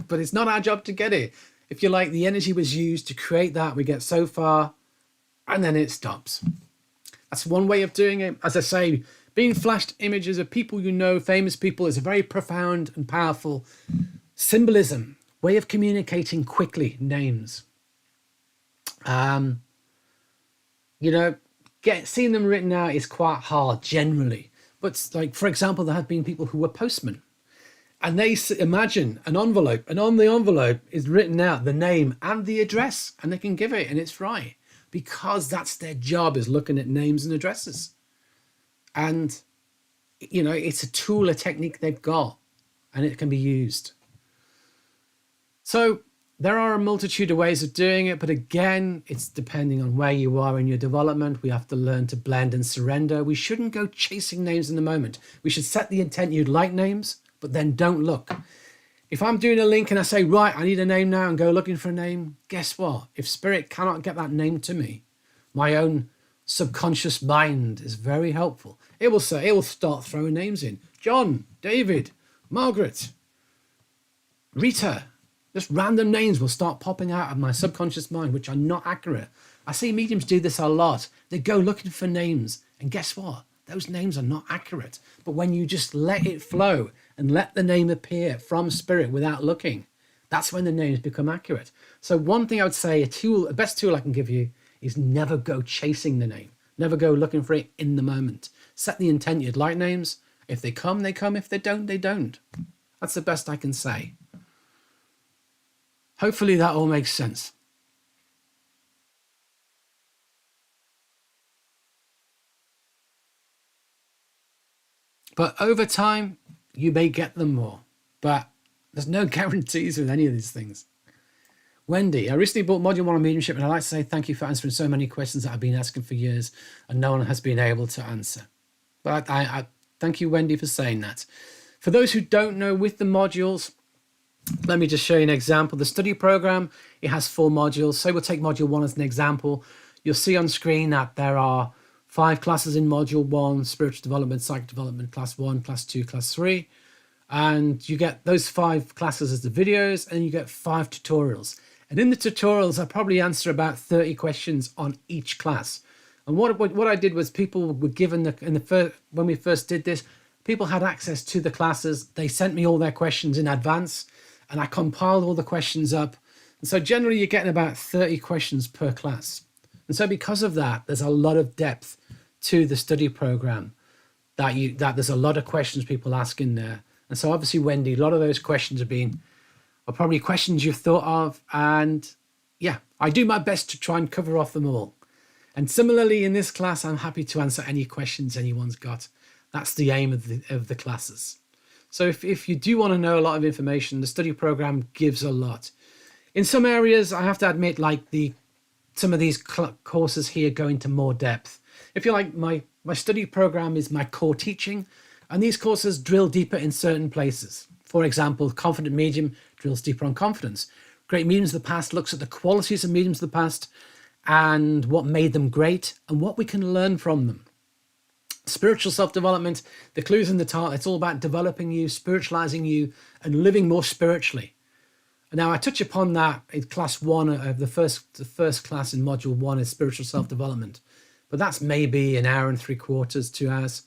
But it's not our job to get it. If you like, the energy was used to create that. We get so far, and then it stops. That's one way of doing it. As I say, being flashed images of people you know, famous people, is a very profound and powerful symbolism, way of communicating quickly names. Seeing them written out is quite hard generally. But like, for example, there have been people who were postmen, and they imagine an envelope, and on the envelope is written out the name and the address, and they can give it, and it's right. Because that's their job, is looking at names and addresses. And, it's a tool, a technique they've got, and it can be used. So there are a multitude of ways of doing it, but again, it's depending on where you are in your development. We have to learn to blend and surrender. We shouldn't go chasing names in the moment. We should set the intent you'd like names, but then don't look. If I'm doing a link and I say, right, I need a name now, and go looking for a name, guess what? If Spirit cannot get that name to me, my own subconscious mind is very helpful. It will start throwing names in. John, David, Margaret, Rita. Just random names will start popping out of my subconscious mind, which are not accurate. I see mediums do this a lot. They go looking for names, and guess what? Those names are not accurate. But when you just let it flow and let the name appear from Spirit without looking, that's when the names become accurate. So one thing I would say, the best tool I can give you is never go chasing the name. Never go looking for it in the moment. Set the intent you'd like names. If they come, they come. If they don't, they don't. That's the best I can say. Hopefully that all makes sense. But over time, you may get them more. But there's no guarantees with any of these things. Wendy, I recently bought Module 1 on Mediumship, and I'd like to say thank you for answering so many questions that I've been asking for years and no one has been able to answer. But I thank you, Wendy, for saying that. For those who don't know, with the modules, let me just show you an example. The study program, it has 4 modules. So we'll take Module 1 as an example. You'll see on screen that there are 5 classes in Module 1, Spiritual Development, Psychic Development, Class 1, Class 2, Class 3. And you get those 5 classes as the videos, and you get 5 tutorials. And in the tutorials, I probably answer about 30 questions on each class. And what I did was, people were given, when we first did this, people had access to the classes. They sent me all their questions in advance, and I compiled all the questions up. And so generally you're getting about 30 questions per class. And so because of that, there's a lot of depth to the study program, that there's a lot of questions people ask in there. And so obviously, Wendy, a lot of those questions are probably questions you've thought of. And yeah, I do my best to try and cover off them all. And similarly, in this class, I'm happy to answer any questions anyone's got. That's the aim of the classes. So if you do want to know a lot of information, the study program gives a lot. In some areas, I have to admit, like some of these courses here go into more depth. If you like, my My study program is my core teaching, and these courses drill deeper in certain places. For example, Confident Medium drills deeper on confidence. Great Mediums of the Past looks at the qualities of mediums of the past and what made them great and what we can learn from them. Spiritual self-development, the clues in the title, it's all about developing you, spiritualizing you, and living more spiritually. Now, I touch upon that in class 1 of the first class in module 1 is spiritual self-development. But that's maybe an hour and 3/4, 2 hours.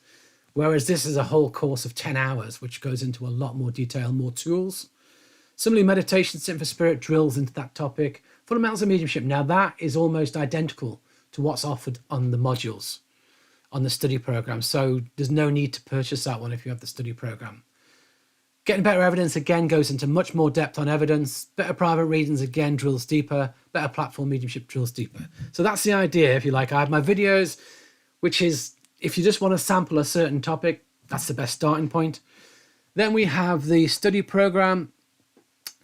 Whereas this is a whole course of 10 hours, which goes into a lot more detail, more tools. Similarly, meditation, Sitting for Spirit drills into that topic. Fundamentals of Mediumship, now that is almost identical to what's offered on the modules, on the study program. So there's no need to purchase that one if you have the study program. Getting Better Evidence, again, goes into much more depth on evidence. Better Private Readings, again, drills deeper. Better Platform Mediumship drills deeper. So that's the idea, if you like. I have my videos, which is, if you just want to sample a certain topic, that's the best starting point. Then we have the study program.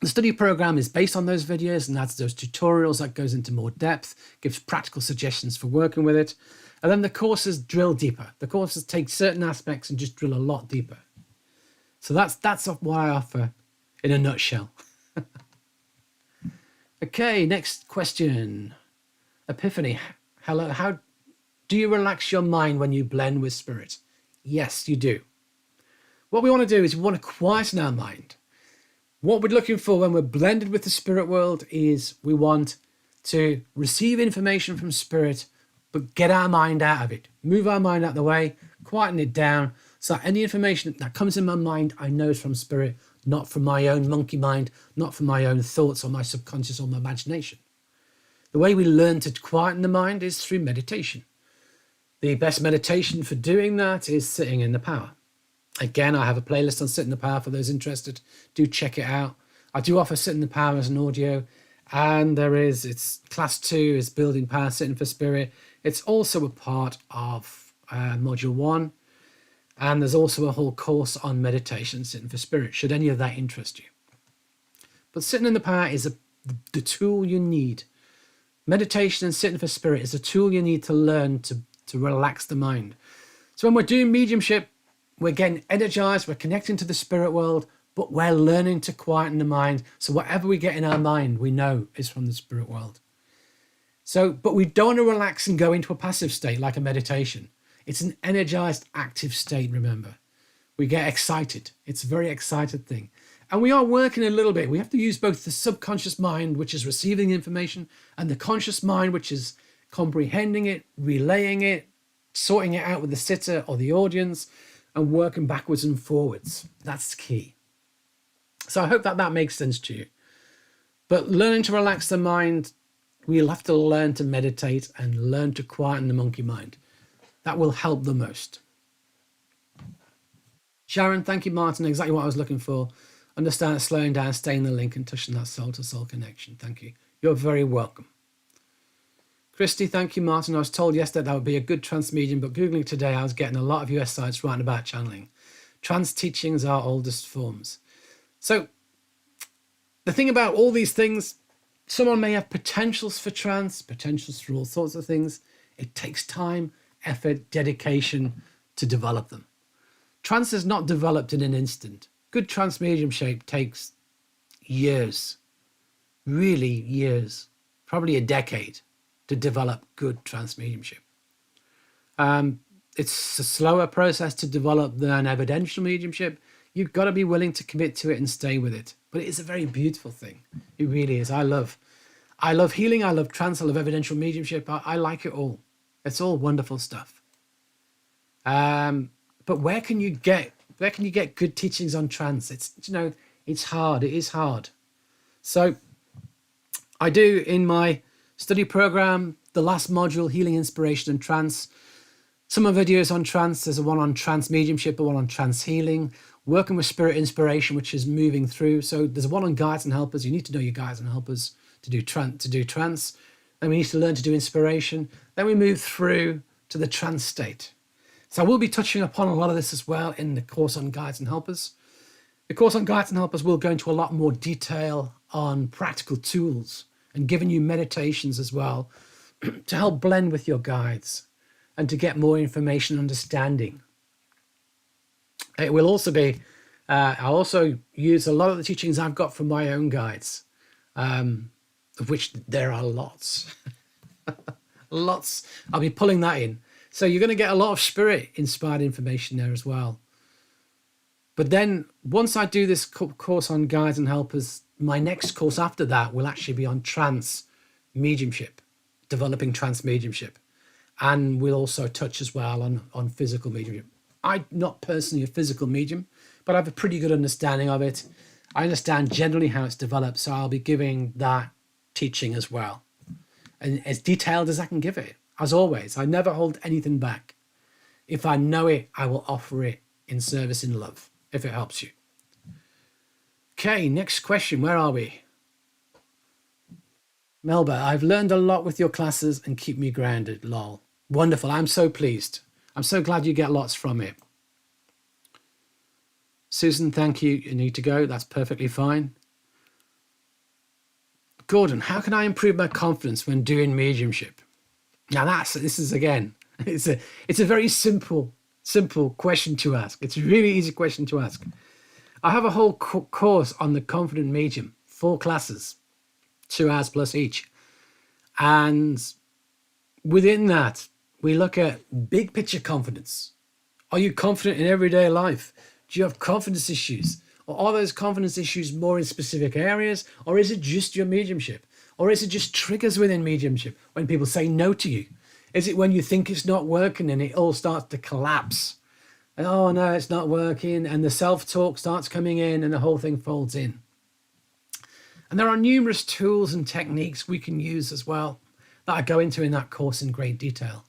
The study program is based on those videos and adds those tutorials that goes into more depth, gives practical suggestions for working with it. And then the courses drill deeper. The courses take certain aspects and just drill a lot deeper. So that's what I offer in a nutshell. Okay, next question. Epiphany. Hello, how do you relax your mind when you blend with spirit? Yes, you do. What we want to do is we want to quieten our mind. What we're looking for when we're blended with the spirit world is we want to receive information from spirit, but get our mind out of it. Move our mind out of the way, quieten it down, so that any information that comes in my mind, I know is from spirit, not from my own monkey mind, not from my own thoughts or my subconscious or my imagination. The way we learn to quieten the mind is through meditation. The best meditation for doing that is sitting in the power. Again, I have a playlist on Sit in the Power for those interested. Do check it out. I do offer Sit in the Power as an audio, and it's class 2 is Building Power, Sitting for Spirit. It's also a part of module 1, and there's also a whole course on meditation, Sitting for Spirit, should any of that interest you. But Sitting in the Power is the tool you need. Meditation and Sitting for Spirit is a tool you need to learn to relax the mind. So when we're doing mediumship, we're getting energized, we're connecting to the spirit world, but we're learning to quieten the mind. So whatever we get in our mind, we know is from the spirit world. So, but we don't want to relax and go into a passive state like a meditation. It's an energized, active state, remember. We get excited. It's a very excited thing. And we are working a little bit. We have to use both the subconscious mind, which is receiving information, and the conscious mind, which is comprehending it, relaying it, sorting it out with the sitter or the audience, and working backwards and forwards. That's key. So I hope that makes sense to you. But learning to relax the mind, we'll have to learn to meditate and learn to quieten the monkey mind. That will help the most. Sharon, thank you, Martin. Exactly what I was looking for. Understand slowing down, staying the link and touching that soul-to-soul connection. Thank you. You're very welcome. Christy, thank you, Martin. I was told yesterday that would be a good trance medium, but Googling today, I was getting a lot of US sites writing about channeling. Trance teachings are oldest forms. So the thing about all these things, someone may have potentials for trance, potentials for all sorts of things. It takes time, effort, dedication to develop them. Trance is not developed in an instant. Good trance mediumship takes years, really years, probably a decade to develop good trance mediumship. It's a slower process to develop than evidential mediumship. You've got to be willing to commit to it and stay with it. But it is a very beautiful thing. It really is. I love healing. I love trance. I love evidential mediumship. I like it all. It's all wonderful stuff. But where can you get good teachings on trance? It's hard. It is hard. So I do in my study program, the last module, Healing, Inspiration and Trance. Some of the videos on trance. There's a one on trance mediumship, a one on trance healing, working with spirit inspiration, which is moving through. So there's one on guides and helpers. You need to know your guides and helpers to do trance. Then we need to learn to do inspiration. Then we move through to the trance state. So I will be touching upon a lot of this as well in the course on guides and helpers. The course on guides and helpers will go into a lot more detail on practical tools and giving you meditations as well to help blend with your guides. and to get more information and understanding. It will also be, I'll also use a lot of the teachings I've got from my own guides, of which there are lots. Lots. I'll be pulling that in. So you're going to get a lot of spirit-inspired information there as well. But then once I do this course on guides and helpers, my next course after that will actually be on trance mediumship, developing trance mediumship. And we'll also touch as well on physical mediumship. I'm not personally a physical medium, but I have a pretty good understanding of it. I understand generally how it's developed, so I'll be giving that teaching as well. And as detailed as I can give it. As always, I never hold anything back. If I know it, I will offer it in service in love, if it helps you. Okay, next question. Where are we? Melba, I've learned a lot with your classes and keep me grounded. Lol. Wonderful. I'm so pleased. I'm so glad you get lots from it. Susan, thank you. You need to go. That's perfectly fine. Gordon, how can I improve my confidence when doing mediumship? Now this is again, it's a very simple question to ask. It's a really easy question to ask. I have a whole course on the confident medium, 4 classes, 2 hours plus each. And within that, we look at big picture confidence. Are you confident in everyday life? Do you have confidence issues? Or are those confidence issues more in specific areas? Or is it just your mediumship? Or is it just triggers within mediumship when people say no to you? Is it when you think it's not working and it all starts to collapse? And, oh no, it's not working. And the self-talk starts coming in and the whole thing folds in. And there are numerous tools and techniques we can use as well that I go into in that course in great detail.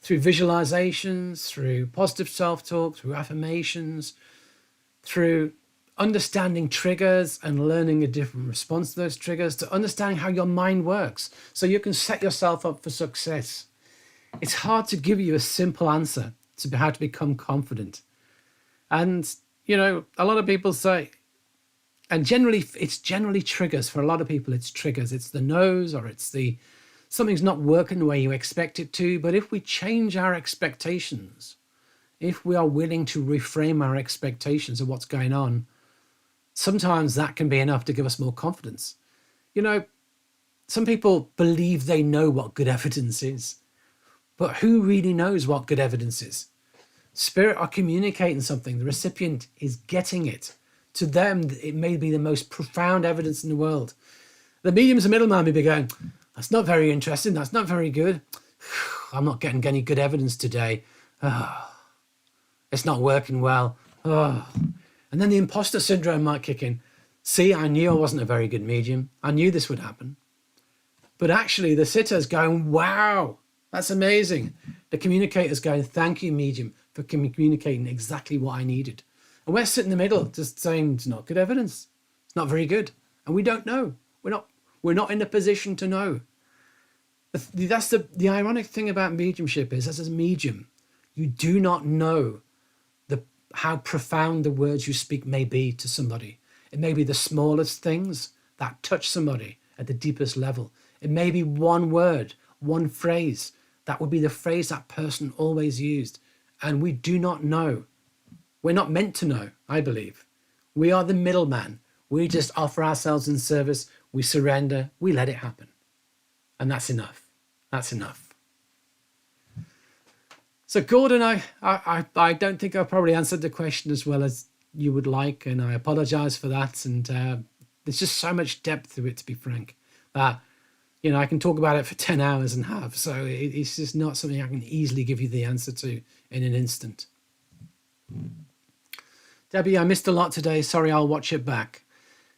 Through visualizations, through positive self-talk, through affirmations, through understanding triggers and learning a different response to those triggers, to understanding how your mind works so you can set yourself up for success. It's hard to give you a simple answer to how to become confident. And, you know, a lot of people say, and generally it's generally triggers. For a lot of people, it's triggers. It's the no's or it's something's not working the way you expect it to. But if we change our expectations, if we are willing to reframe our expectations of what's going on, sometimes that can be enough to give us more confidence. You know, some people believe they know what good evidence is, but who really knows what good evidence is? Spirit are communicating something. The recipient is getting it. To them, it may be the most profound evidence in the world. The medium's a middleman may be going, that's not very interesting. That's not very good. I'm not getting any good evidence today. It's not working well. And then the imposter syndrome might kick in. See, I knew I wasn't a very good medium. I knew this would happen. But actually the sitter's going, wow, that's amazing. The communicator's going, thank you, medium, for communicating exactly what I needed. And we're sitting in the middle just saying it's not good evidence. It's not very good. And we don't know. We're not in a position to know. That's the ironic thing about mediumship is, as a medium, you do not know how profound the words you speak may be to somebody. It may be the smallest things that touch somebody at the deepest level. It may be one word, one phrase. That would be the phrase that person always used. And we do not know. We're not meant to know, I believe. We are the middleman. We just offer ourselves in service. We surrender. We let it happen. And that's enough. That's enough. So Gordon, I don't think I probably answered the question as well as you would like, and I apologize for that. And there's just so much depth to it, to be frank, that, you know, I can talk about it for 10 hours and have. So it's just not something I can easily give you the answer to in an instant. Debbie, I missed a lot today. Sorry, I'll watch it back.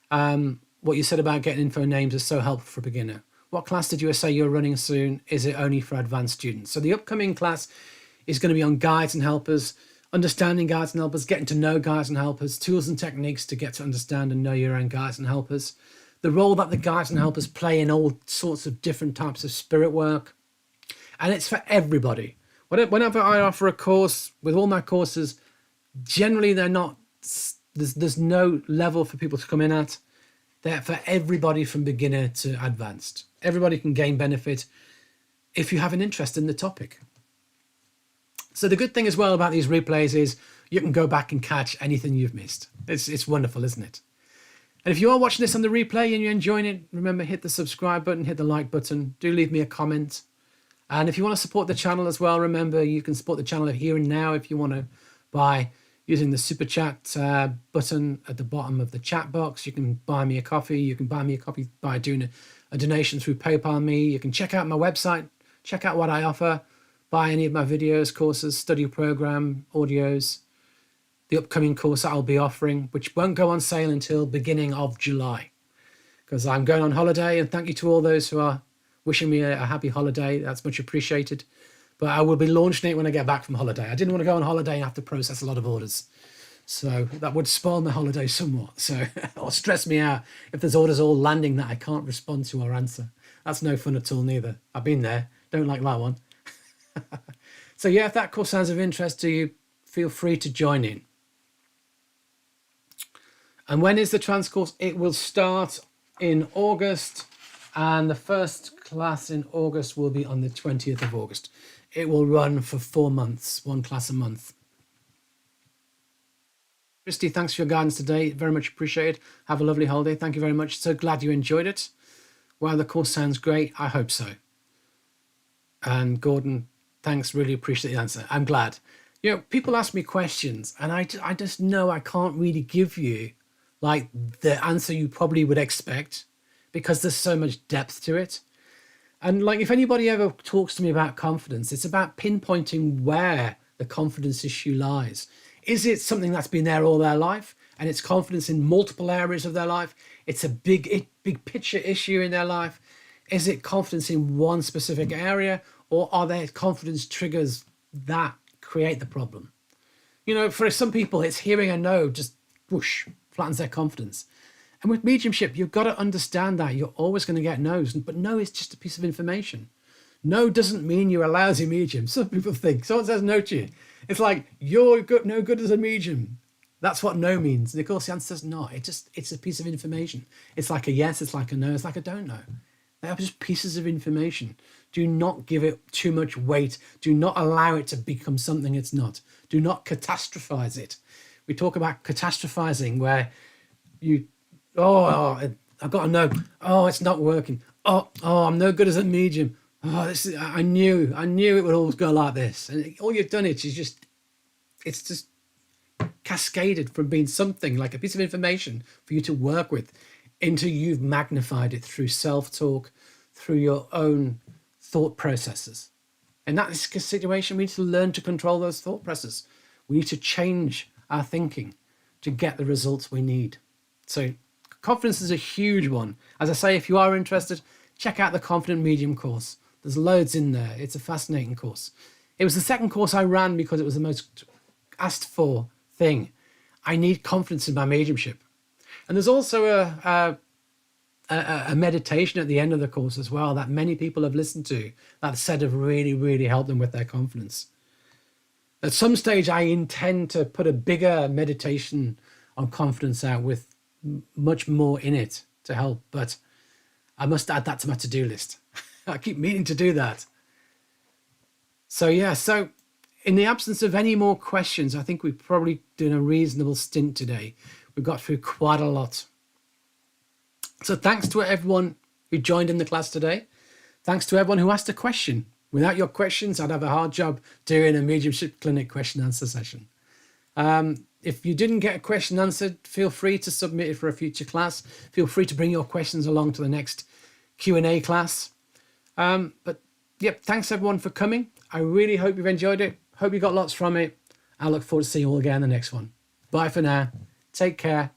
What you said about getting info names is so helpful for a beginner. What class did you say you're running soon? Is it only for advanced students? So the upcoming class is going to be on guides and helpers, understanding guides and helpers, getting to know guides and helpers, tools and techniques to get to understand and know your own guides and helpers, the role that the guides and helpers play in all sorts of different types of spirit work. And it's for everybody. Whenever I offer a course, with all my courses, generally they're not, there's no level for people to come in at. They're for everybody from beginner to advanced. Everybody can gain benefit if you have an interest in the topic. So the good thing as well about these replays is you can go back and catch anything you've missed. It's wonderful, isn't it? And if you are watching this on the replay and you're enjoying it, remember, hit the subscribe button, hit the like button. Do leave me a comment. And if you want to support the channel as well, remember, you can support the channel here and now if you want to, by using the super chat button at the bottom of the chat box. You can buy me a coffee. You can buy me a coffee by doing a donation through PayPal me. You can check out my website, check out what I offer, buy any of my videos, courses, study program, audios, the upcoming course that I'll be offering, which won't go on sale until beginning of July, because I'm going on holiday. And thank you to all those who are wishing me a happy holiday. That's much appreciated. But I will be launching it when I get back from holiday. I didn't want to go on holiday and have to process a lot of orders. So that would spoil my holiday somewhat. So, or stress me out if there's orders all landing that I can't respond to or answer. That's no fun at all neither. I've been there. Don't like that one. So yeah, if that course sounds of interest to you, feel free to join in. And when is the trance course? It will start in August, and the first class in August will be on the 20th of August. It will run for 4 months, 1 class a month. Christy, thanks for your guidance today. Very much appreciated. Have a lovely holiday. Thank you very much. So glad you enjoyed it. Wow, the course sounds great. I hope so. And Gordon, thanks. Really appreciate the answer. I'm glad. You know, people ask me questions, and I just know I can't really give you like the answer you probably would expect, because there's so much depth to it. And like, if anybody ever talks to me about confidence, it's about pinpointing where the confidence issue lies. Is it something that's been there all their life, and it's confidence in multiple areas of their life? It's a big picture issue in their life. Is it confidence in one specific area, or are there confidence triggers that create the problem? You know, for some people, it's hearing a no, just whoosh, flattens their confidence. And with mediumship, you've got to understand that you're always going to get no's, but no is just a piece of information. No doesn't mean you're a lousy medium. Some people think, someone says no to you, it's like, you're good, no good as a medium. That's what no means. And of course, the answer is not. It's a piece of information. It's like a yes, it's like a no, it's like a don't know. They are just pieces of information. Do not give it too much weight. Do not allow it to become something it's not. Do not catastrophize it. We talk about catastrophizing, where you, I've got to know, it's not working. I'm no good as a medium. I knew it would always go like this. And all you've done it's just cascaded from being something like a piece of information for you to work with, into you've magnified it through self-talk, through your own thought processes. In that situation, we need to learn to control those thought processes. We need to change our thinking to get the results we need. So confidence is a huge one. As I say, if you are interested, check out the Confident Medium course. There's loads in there. It's a fascinating course. It was the second course I ran because it was the most asked for thing. I need confidence in my mediumship. And there's also a meditation at the end of the course as well that many people have listened to that said have really, really helped them with their confidence. At some stage, I intend to put a bigger meditation on confidence out with much more in it to help, but I must add that to my to-do list. I keep meaning to do that. So yeah, so in the absence of any more questions, I think we've probably done a reasonable stint today. We've got through quite a lot. So thanks to everyone who joined in the class today. Thanks to everyone who asked a question. Without your questions, I'd have a hard job doing a mediumship clinic question answer session. If you didn't get a question answered, feel free to submit it for a future class. Feel free to bring your questions along to the next Q&A class. But yep, thanks everyone for coming. I really hope you've enjoyed it. Hope you got lots from it. I look forward to seeing you all again in the next one. Bye for now. Take care.